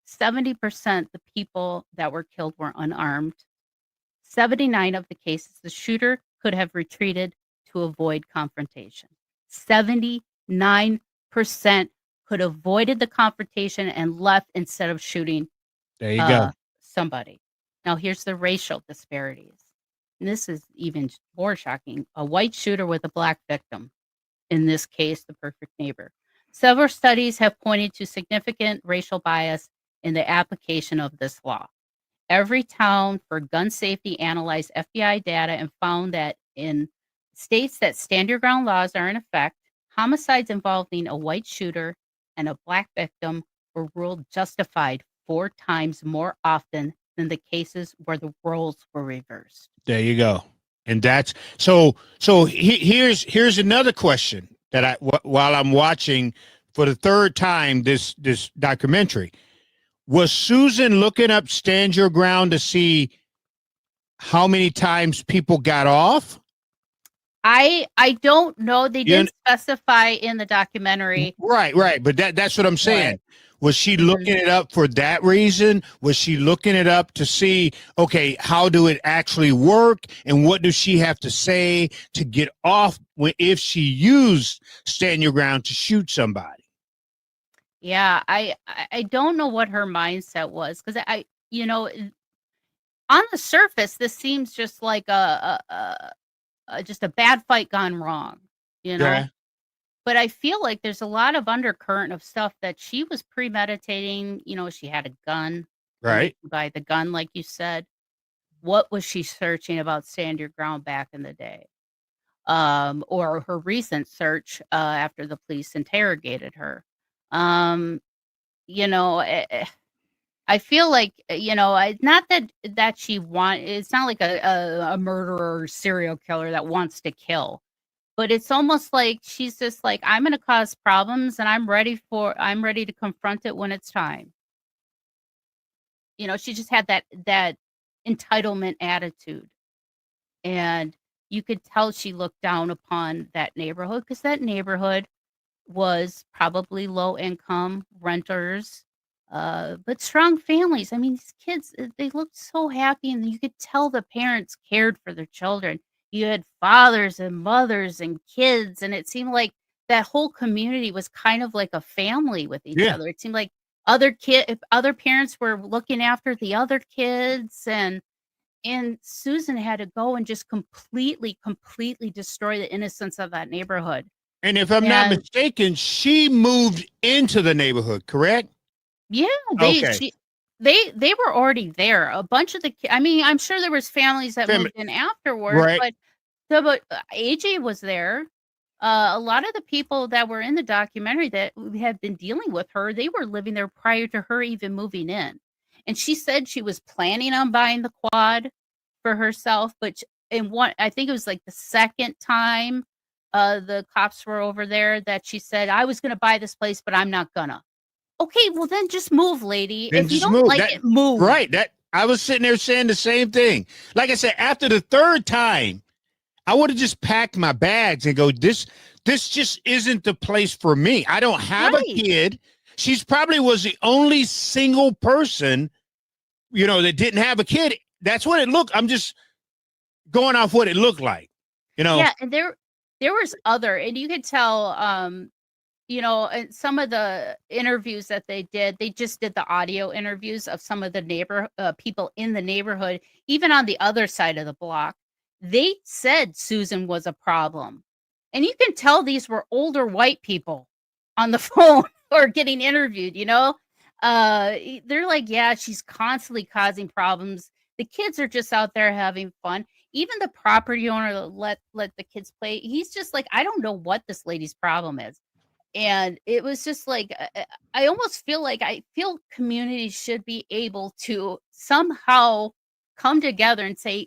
70% the people that were killed were unarmed. 79 of the cases, the shooter could have retreated to avoid confrontation. 79% could have avoided the confrontation and left instead of shooting somebody. Now, here's the racial disparities. And this is even more shocking. A white shooter with a black victim. In this case, the perfect neighbor. Several studies have pointed to significant racial bias in the application of this law. Every town for gun safety analyzed FBI data and found that in states that stand your ground laws are in effect, homicides involving a white shooter and a Black victim were ruled justified 4 times more often than the cases where the roles were reversed. There you go. And that's so here's another question that while I'm watching for the third time this documentary, was Susan looking up Stand Your Ground to see how many times people got off? I don't know. They didn't specify in the documentary. Right. But that's what I'm saying. Right. Was she looking it up for that reason? Was she looking it up to see, okay, how do it actually work? And what does she have to say to get off if she used Stand Your Ground to shoot somebody? Yeah, I don't know what her mindset was, because on the surface, this seems just like just a bad fight gone wrong, Yeah. But I feel like there's a lot of undercurrent of stuff that she was premeditating. She had a gun, right? By the gun, like you said. What was she searching about Stand Your Ground back in the day? Or her recent search after the police interrogated her. I feel like, not that she it's not like a murderer or serial killer that wants to kill, but it's almost like she's just like, I'm going to cause problems and I'm ready to confront it when it's time. She just had that entitlement attitude, and you could tell she looked down upon that neighborhood, because that neighborhood was probably low income renters, but strong families. I mean, these kids, they looked so happy, and you could tell the parents cared for their children. You had fathers and mothers and kids, and it seemed like that whole community was kind of like a family with each other. It seemed like other parents were looking after the other kids, and Susan had to go and just completely destroy the innocence of that neighborhood. And if I'm not mistaken, she moved into the neighborhood, correct? Yeah, they were already there. A bunch of I'm sure there was families that moved in afterwards, right. but AJ was there. A lot of the people that were in the documentary that had been dealing with her, they were living there prior to her even moving in. And she said she was planning on buying the quad for herself, but I think it was like the second time the cops were over there that she said, I was going to buy this place, but I'm not gonna. Okay, well then just move, lady. Then if you don't like it, move. Right. I was sitting there saying the same thing. Like I said, after the third time, I would have just packed my bags and go, this just isn't the place for me. I don't have a kid. She's probably was the only single person, that didn't have a kid. That's what it looked. I'm just going off what it looked like, Yeah, and there was other, and you could tell, and some of the interviews that they just did the audio interviews of some of the people in the neighborhood, even on the other side of the block. They said Susan was a problem. And you can tell these were older white people on the phone or getting interviewed, They're like, yeah, she's constantly causing problems. The kids are just out there having fun. Even the property owner let the kids play. He's just like, I don't know what this lady's problem is. And it was just like, I almost feel like communities should be able to somehow come together and say,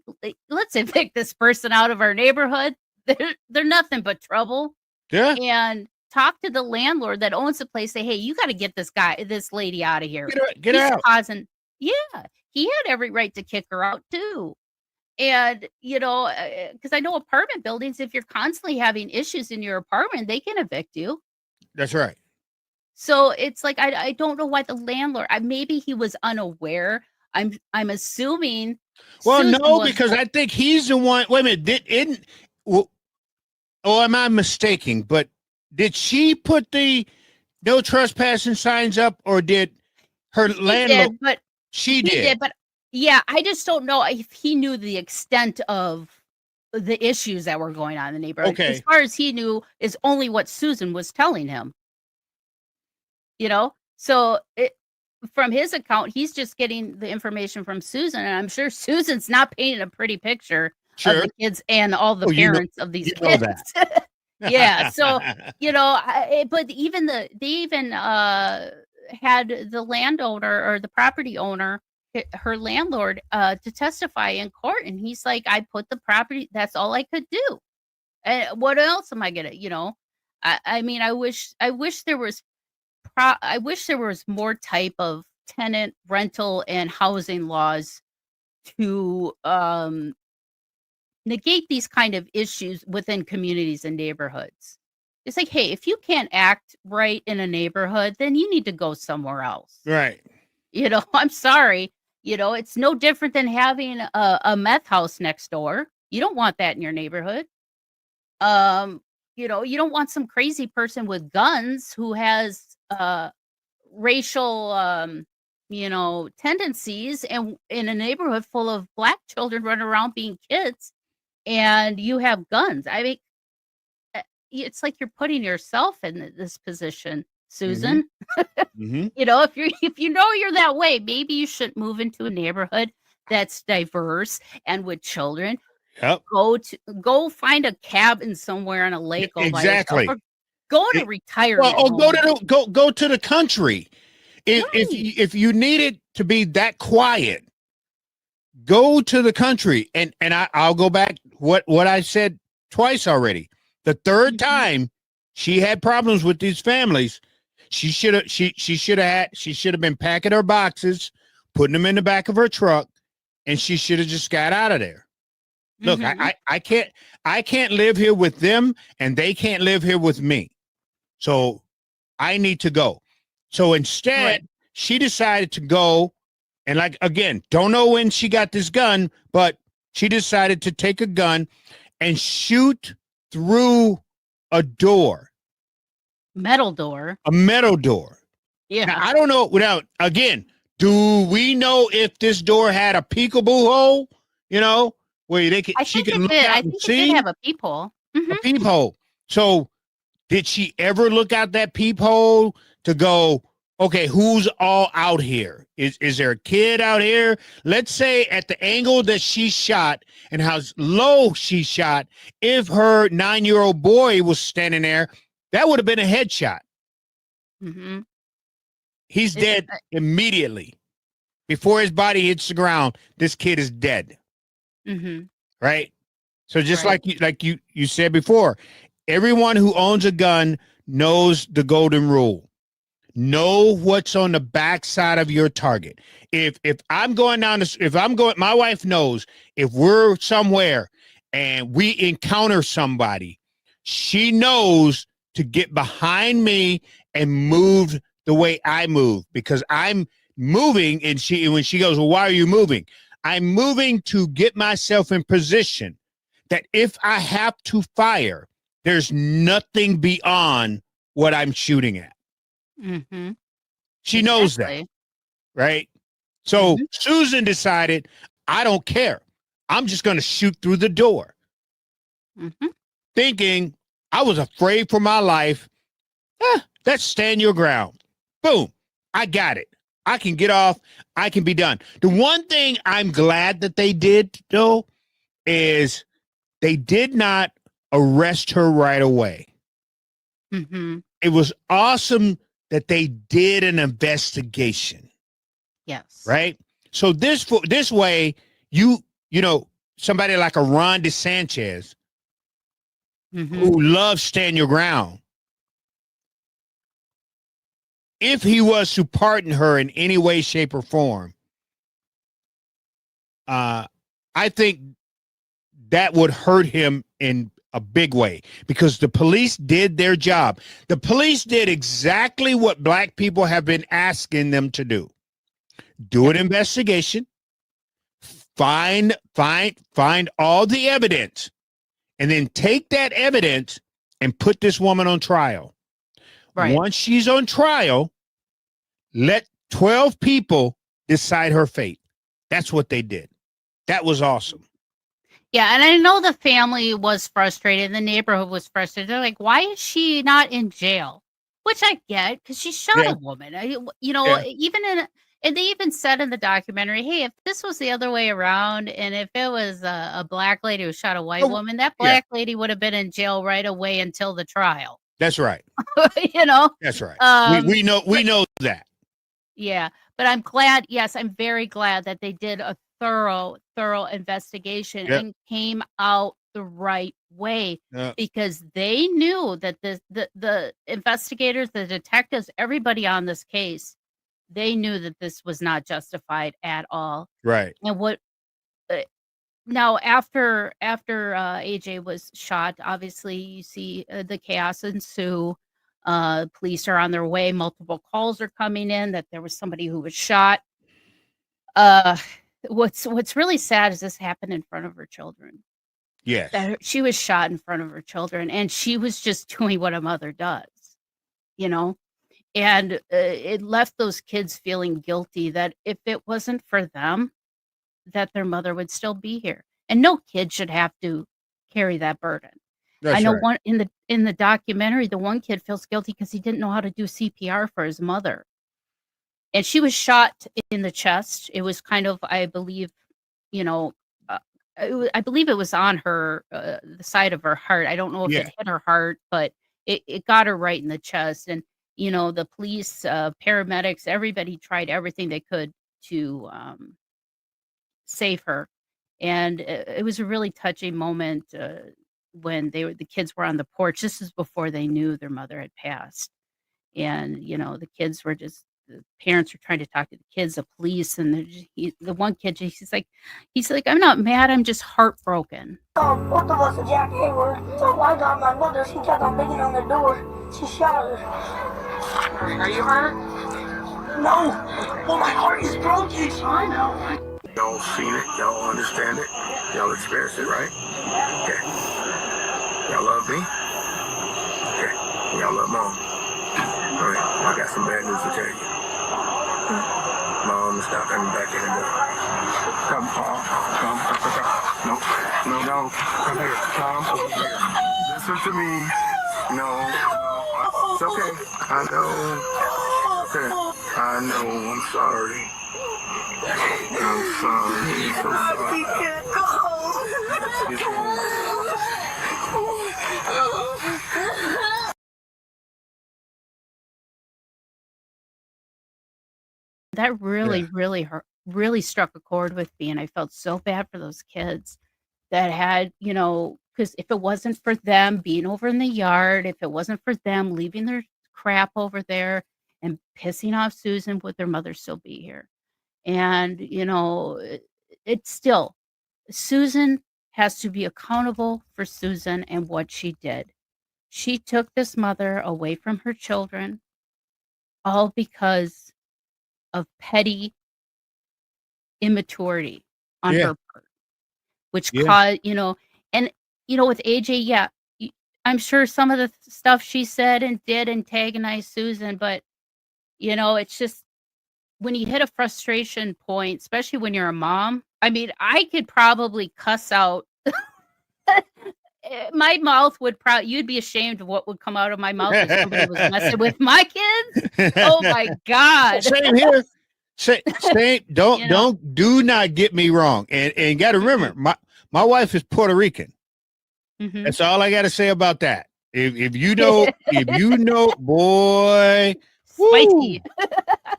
let's evict this person out of our neighborhood. They're nothing but trouble. Yeah. And talk to the landlord that owns the place. Say, hey, you got to get this lady out of here. Get out. He had every right to kick her out too. And, because I know apartment buildings, if you're constantly having issues in your apartment, they can evict you. That's right. So it's like, I don't know why the landlord, maybe he was unaware. I'm assuming. Well, no, because I think he's the one. Wait a minute. Am I mistaken? But did she put the no trespassing signs up, or did her landlord? She did. But yeah, I just don't know if he knew the extent of the issues that were going on in the neighborhood. Okay. As far as he knew is only what Susan was telling him. So from his account, he's just getting the information from Susan, and I'm sure Susan's not painting a pretty picture of the kids and all the parents of these kids. Yeah, so, but they even had the landowner or the property owner, her landlord, to testify in court, and he's like, "I put the property, that's all I could do. And what else am I gonna, I mean, I wish there was more type of tenant rental and housing laws to negate these kind of issues within communities and neighborhoods. It's like, hey, if you can't act right in a neighborhood, then you need to go somewhere else. Right. I'm sorry. It's no different than having a meth house next door. You don't want that in your neighborhood. You don't want some crazy person with guns who has racial tendencies, and in a neighborhood full of black children running around being kids, and you have guns. I mean, it's like you're putting yourself in this position, Susan. Mm-hmm. If you're that way, maybe you shouldn't move into a neighborhood that's diverse and with children. Yep. Go find a cabin somewhere on a lake. Exactly. By yourself, or go to retirement. Well, go to the country. If you need it to be that quiet, go to the country. And I'll go back what I said twice already. The third time she had problems with these families, she should have been packing her boxes, putting them in the back of her truck, and she should have just got out of there. Look, I can't live here with them, and they can't live here with me. So I need to go. So instead, she decided to go, and again, don't know when she got this gun, but she decided to take a gun and shoot through a door. A metal door. Yeah. Now, I don't know. Again, do we know if this door had a peekaboo hole? Where she can look out and see? It did have a peephole. A peephole. So did she ever look out that peephole to go, okay, who's all out here? Is there a kid out here? Let's say at the angle that she shot and how low she shot, if her 9-year-old boy was standing there, that would have been a headshot. Mm-hmm. He's dead immediately. Before his body hits the ground, this kid is dead. Mm-hmm. Right? So just like you said before, everyone who owns a gun knows the golden rule. Know what's on the backside of your target. If I'm going my wife knows if we're somewhere and we encounter somebody, she knows to get behind me and move the way I move, because I'm moving, and when she goes, well, why are you moving? I'm moving to get myself in position that if I have to fire, there's nothing beyond what I'm shooting at. Mm-hmm. She knows that, right? So Susan decided, I don't care. I'm just going to shoot through the door. Thinking I was afraid for my life. Let's stand your ground. Boom. I got it. I can get off. I can be done. The one thing I'm glad that they did, though, is they did not arrest her right away. It was awesome that they did an investigation. Yes. Right? So this way, somebody like a Ron DeSantis, who loves stand your ground, if he was to pardon her in any way, shape, or form, I think that would hurt him in a big way, because the police did their job. The police did exactly what black people have been asking them to do. Do an investigation, find all the evidence, and then take that evidence and put this woman on trial. Right. Once she's on trial, let 12 people decide her fate. That's what they did. That was awesome. Yeah, and I know the family was frustrated. The neighborhood was frustrated. They're like, why is she not in jail? Which I get, because she shot a woman. Even And they even said in the documentary, hey, if this was the other way around, and if it was a black lady who shot a white woman, that black lady would have been in jail right away until the trial. That's right. You know? That's right. We know that. Yeah. But I'm glad, yes, I'm very glad that they did a thorough investigation and came out the right way, because they knew that the investigators, the detectives, everybody on this case, they knew that this was not justified at all. Right. And what now after AJ was shot, obviously you see the chaos ensue. Police are on their way. Multiple calls are coming in that there was somebody who was shot. What's really sad is this happened in front of her children. Yes. That she was shot in front of her children, and she was just doing what a mother does, you know? And it left those kids feeling guilty that if it wasn't for them, that their mother would still be here. And no kid should have to carry that burden. That's I know right. one in the documentary, the one kid feels guilty because he didn't know how to do CPR for his mother. And she was shot in the chest. It was kind of, I believe, you know, I believe it was on her, the side of her heart. I don't know if it hit her heart, but it got her right in the chest. And, you know, the police, paramedics, everybody tried everything they could to save her. And it was a really touching moment when the kids were on the porch. This is before they knew their mother had passed. And, you know, the kids were just, the parents were trying to talk to the kids, the police, and the one kid, he's like, I'm not mad, I'm just heartbroken. Both of us are Jack Hayward. So I got my mother, she kept on banging on the door. She shot her. Are you hurt? No. Well, my heart is broken. I know. Y'all seen it, y'all understand it, y'all experienced it, right? Okay. Y'all love me? Okay. Y'all love Mom? Alright, I got some bad news to tell you. Mom is not coming back anymore. Come. No. Come here. Come over here. Listen to me. No. It's okay. I know. Okay. I know. I'm sorry. I'm sorry. So sorry. That really struck a chord with me, and I felt so bad for those kids that had, you know, because if it wasn't for them being over in the yard, if it wasn't for them leaving their crap over there and pissing off Susan, would their mother still be here? And, you know, it's still, Susan has to be accountable for Susan and what she did. She took this mother away from her children, all because of petty immaturity on her part, which caused, you know, and, you know, with AJ, I'm sure some of the stuff she said and did antagonize Susan, but, you know, it's just when you hit a frustration point, especially when you're a mom. I mean, I could probably cuss out. My mouth would you'd be ashamed of what would come out of my mouth if somebody was messing with my kids. Oh my God. Same here. Same. Do not get me wrong. And got to remember, my wife is Puerto Rican. Mm-hmm. That's all I got to say about that. If you know, boy, spicy.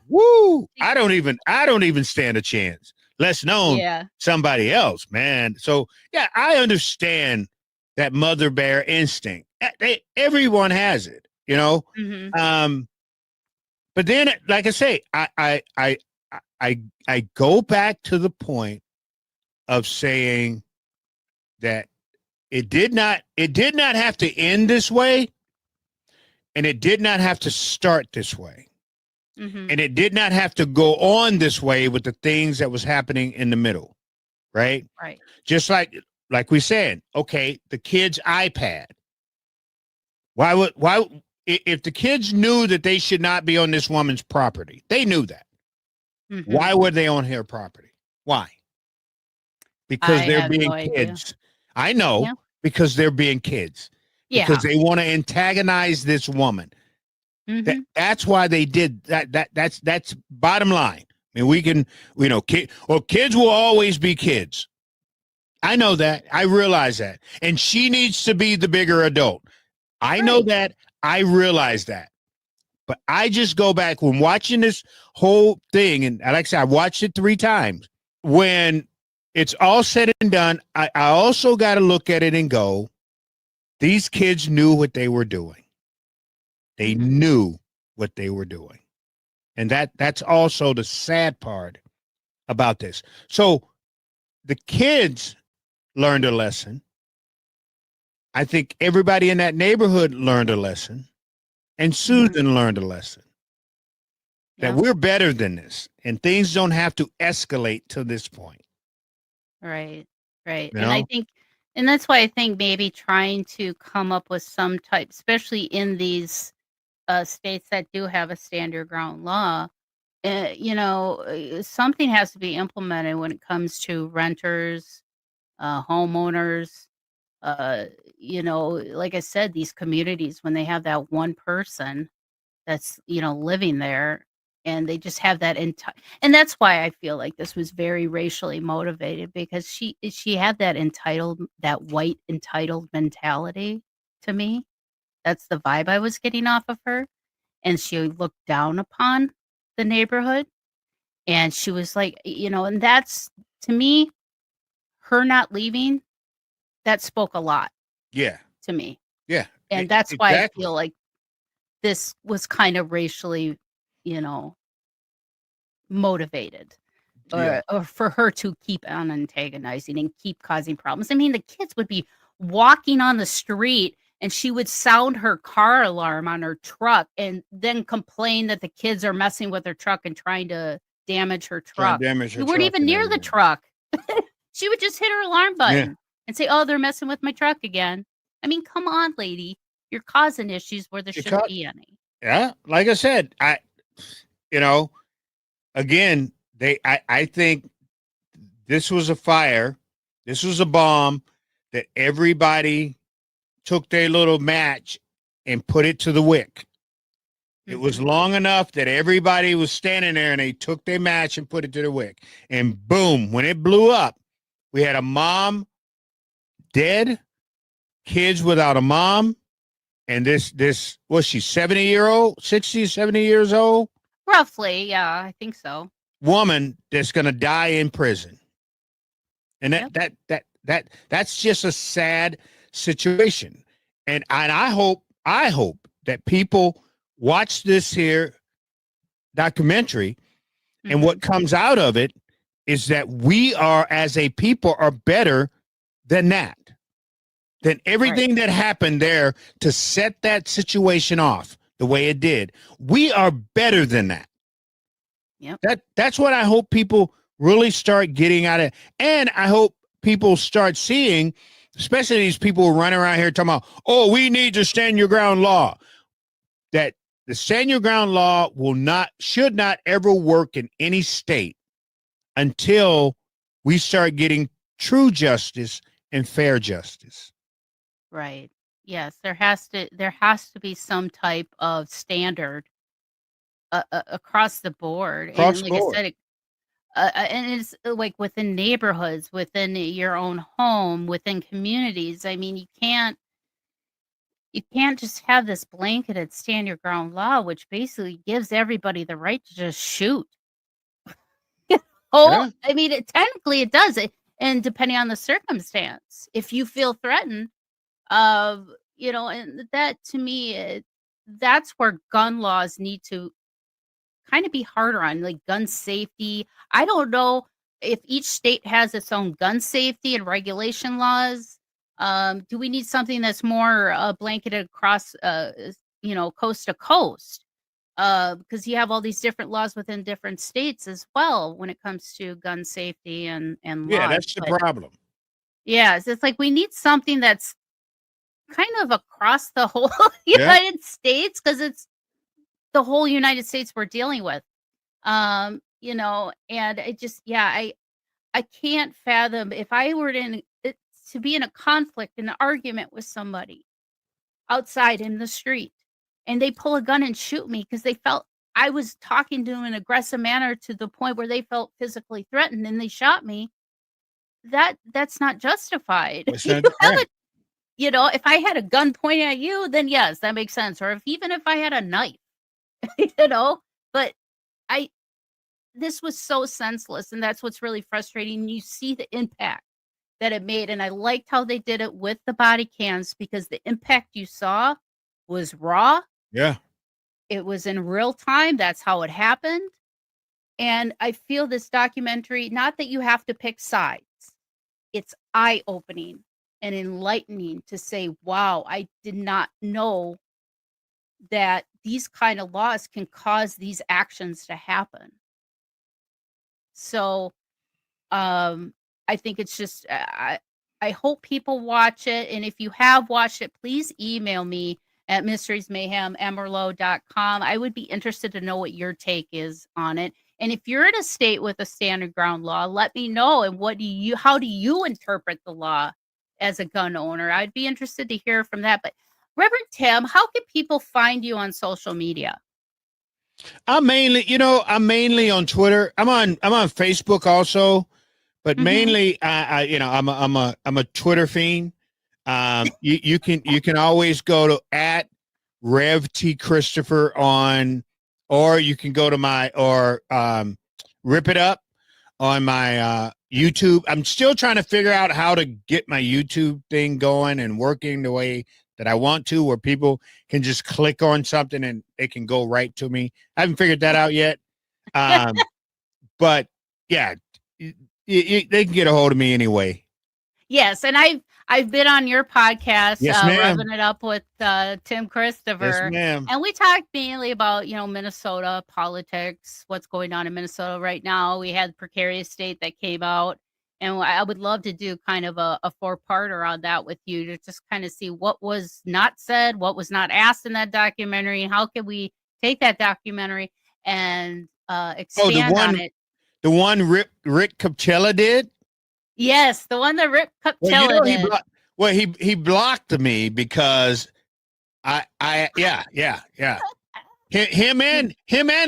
Woo! I don't even stand a chance. Less known somebody else, man. So yeah, I understand that mother bear instinct. Everyone has it, you know. Mm-hmm. But then, like I say, I go back to the point of saying that it did not have to end this way, and it did not have to start this way. Mm-hmm. And it did not have to go on this way with the things that was happening in the middle, right? Right. Just like we said, okay, the kid's iPad. Why if the kids knew that they should not be on this woman's property, they knew that. Mm-hmm. Why were they on her property? Why? Because they're being kids. I know, because they're being kids. Yeah. Because they want to antagonize this woman. Mm-hmm. That's why they did that. That's bottom line. And we can, kids will always be kids. I know that. I realize that. And she needs to be the bigger adult. I know that. I realize that. But I just go back when watching this whole thing, and like I said, I watched it 3 times. When it's all said and done, I also got to look at it and go, these kids knew what they were doing. They knew what they were doing. And that's also the sad part about this. So the kids learned a lesson. I think everybody in that neighborhood learned a lesson. And Susan learned a lesson. That we're better than this. And things don't have to escalate to this point. Right. Right. You And I know? think, and that's why I think maybe trying to come up with some type, especially in these states that do have a stand your ground law, something has to be implemented when it comes to renters, homeowners, like I said, these communities, when they have that one person that's, living there, and they just have that entire, and that's why I feel like this was very racially motivated, because she had that white entitled mentality to me. That's the vibe I was getting off of her. And she looked down upon the neighborhood. And she was like, and that's, to me, her not leaving, that spoke a lot Yeah. to me. Yeah. And that's why I Exactly. feel like this was kind of racially, motivated, Yeah. or for her to keep on antagonizing and keep causing problems. I mean, the kids would be walking on the street and she would sound her car alarm on her truck and then complain that the kids are messing with her truck and trying to damage her Trying truck. to damage her We weren't truck even and near the everything. truck. She would just hit her alarm Yeah. button and say, "Oh, they're messing with my truck again." I mean, come on, lady. You're causing issues where there shouldn't be any. Yeah. Like I said, again, I think this was a fire. This was a bomb that everybody took their little match and put it to the wick. It was long enough that everybody was standing there and they took their match and put it to the wick. And boom, when it blew up, we had a mom dead, kids without a mom, and this was she 70-year-old, 60, 70 years old? Roughly, yeah, I think so. Woman that's gonna die in prison. And that's just a sad situation. And I hope that people watch this here documentary, and what comes out of it is that we are, as a people, are better than that. Than everything that happened there to set that situation off the way it did. We are better than that. Yep. That's what I hope people really start getting out of. And I hope people start seeing, especially these people running around here talking about, oh, we need to stand your ground law. That the stand your ground law should not ever work in any state until we start getting true justice and fair justice. Right. Yes, there has to be some type of standard across the board. Across And the like board. I said, and it's like within neighborhoods, within your own home, within communities. I mean, you can't just have this blanketed stand your ground law, which basically gives everybody the right to just shoot. Yeah. I mean, technically it does. And depending on the circumstance, if you feel threatened, and that, to me, that's where gun laws need to kind of be harder on, like gun safety. I don't know if each state has its own gun safety and regulation laws. Do we need something that's more blanketed across, coast to coast? Because you have all these different laws within different states as well when it comes to gun safety and laws. Yeah, that's the problem. Yeah, it's like we need something that's kind of across the whole United States, because it's the whole United States we're dealing with. And it just, I can't fathom if I were to be in a conflict, an argument with somebody outside in the street, and they pull a gun and shoot me because they felt I was talking to them in an aggressive manner to the point where they felt physically threatened and they shot me, that's not justified. It's You not have right. a if I had a gun pointed at you, then yes, that makes sense. Or even if I had a knife, but I this was so senseless, and that's what's really frustrating. You see the impact that it made, and I liked how they did it with the body cams because the impact you saw was raw. Yeah. It was in real time. That's how it happened. And I feel this documentary, not that you have to pick sides, it's eye-opening and enlightening to say, wow, I did not know that these kind of laws can cause these actions to happen. So I think it's just I hope people watch it, and if you have watched it, please email me at mysteriesmayhem@merlot.com. I would be interested to know what your take is on it. And if you're in a state with a standard ground law, let me know. And how do you interpret the law as a gun owner? I'd be interested to hear from that. But Reverend Tim, how can people find you on social media? I'm mainly on Twitter. I'm on Facebook also, but mainly I'm a Twitter fiend. You can always go to at Rev T Christopher or you can go to Rip It Up on my YouTube. I'm still trying to figure out how to get my YouTube thing going and working the way that I want to, where people can just click on something and it can go right to me. I haven't figured that out yet. But yeah, they can get a hold of me anyway. Yes, and I've been on your podcast, Yes, ma'am. Revving It Up with Tim Christopher. Yes, ma'am. And we talked mainly about, Minnesota politics, what's going on in Minnesota right now. We had Precarious State that came out, and I would love to do kind of a 4-parter on that with you to just kind of see what was not said, what was not asked in that documentary, and how can we take that documentary and expand on it. The one Rick Capcella did? Yes, the one that Rick Capcella did. He blocked me because him and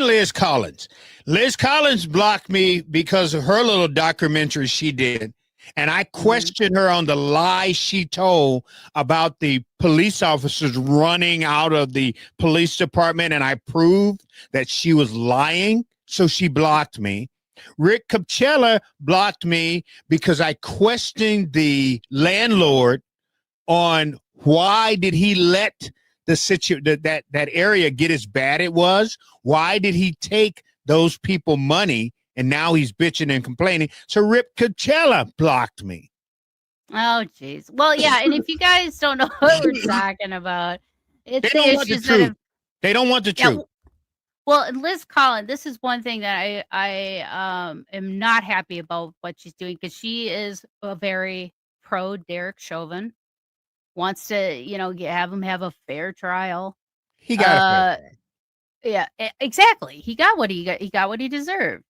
Liz Collins. Liz Collins blocked me because of her little documentary she did, and I questioned her on the lie she told about the police officers running out of the police department, and I proved that she was lying, so she blocked me. Rick Capcella blocked me because I questioned the landlord on why did he let that area get as bad it was. Why did he take those people money, and now he's bitching and complaining? So Rick Capcella blocked me. Oh, geez. Well, yeah, and if you guys don't know what we're talking about, it's they don't want the truth. They don't want the truth. Well, and Liz Collins, this is one thing that I am not happy about what she's doing, because she is a very pro Derek Chauvin, wants to, have him have a fair trial. He got it. Yeah, exactly. He got what he got. He got what he deserved.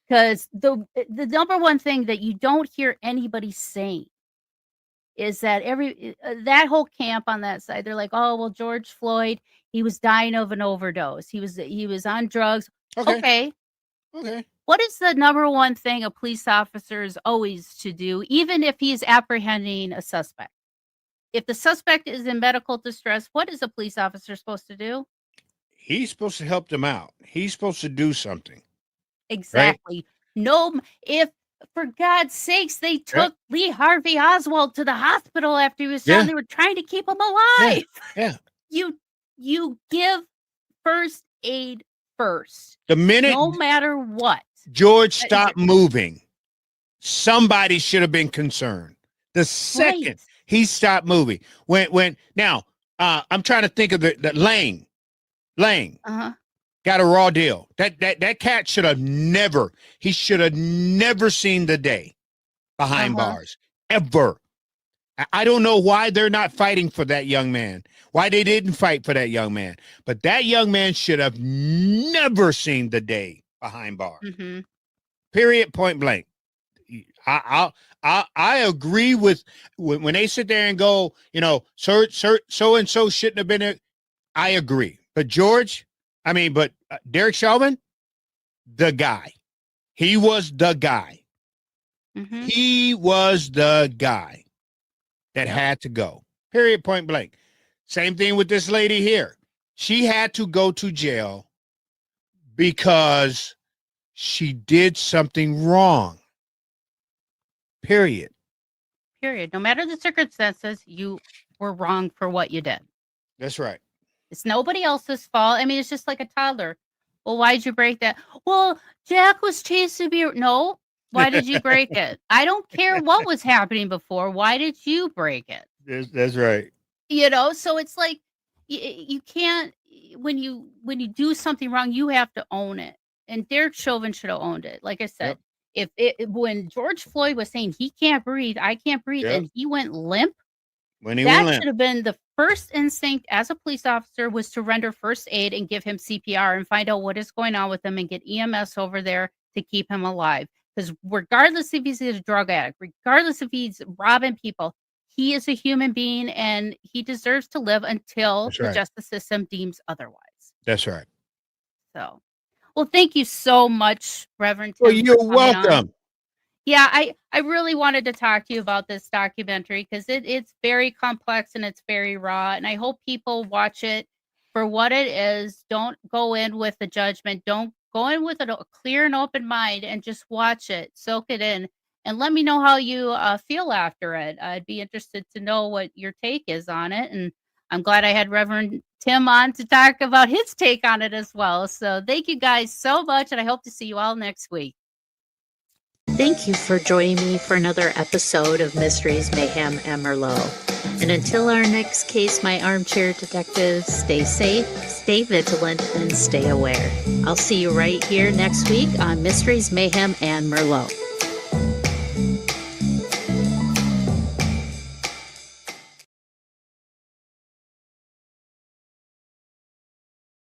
Because the number one thing that you don't hear anybody saying is that that whole camp on that side, they're like, oh, well, George Floyd, he was dying of an overdose. He was on drugs. Okay. What is the number one thing a police officer is always to do, even if he's apprehending a suspect? If the suspect is in medical distress, what is a police officer supposed to do? He's supposed to help them out. He's supposed to do something. Exactly. Right? No, if for God's sakes they took Lee Harvey Oswald to the hospital after he was found, they were trying to keep him alive. Yeah. You give first aid first. The minute, no matter what, George stopped moving, somebody should have been concerned. The second he stopped moving, now I'm trying to think of the Lang. Got a raw deal. That cat should have never seen the day behind bars, ever. I don't know why they're not fighting for that young man, why they didn't fight for that young man. But that young man should have never seen the day behind bars. Period, point blank. I agree with when they sit there and go, so and so shouldn't have been there. I agree. But George, I mean, but Derek Chauvin, the guy. He was the guy. Mm-hmm. He was the guy that had to go. Period, point blank. Same thing with this lady here. She had to go to jail because she did something wrong. Period. No matter the circumstances, you were wrong for what you did. That's right. It's nobody else's fault. I mean, it's just like a toddler. Well, why'd you break that? Well, Jack was chasing me. No. Why did you break it? I don't care what was happening before. Why did you break it? That's right. So it's like you can't, when you do something wrong, you have to own it. And Derek Chauvin should have owned it. Like I said, when George Floyd was saying he can't breathe, I can't breathe, and he went limp, that should have been the first instinct as a police officer, was to render first aid and give him CPR and find out what is going on with him and get EMS over there to keep him alive. Because regardless if he's a drug addict, regardless if he's robbing people, he is a human being and he deserves to live until the justice system deems otherwise. That's right. So, well, thank you so much, Reverend Tim. Well, you're welcome. Yeah, I really wanted to talk to you about this documentary because it's very complex and it's very raw. And I hope people watch it for what it is. Don't go in with a judgment. Don't go in with a clear and open mind and just watch it, soak it in, and let me know how you feel after it. I'd be interested to know what your take is on it. And I'm glad I had Reverend Tim on to talk about his take on it as well. So thank you guys so much. And I hope to see you all next week. Thank you for joining me for another episode of Mysteries, Mayhem, and Merlot. And until our next case, my armchair detectives, stay safe, stay vigilant, and stay aware. I'll see you right here next week on Mysteries, Mayhem, and Merlot.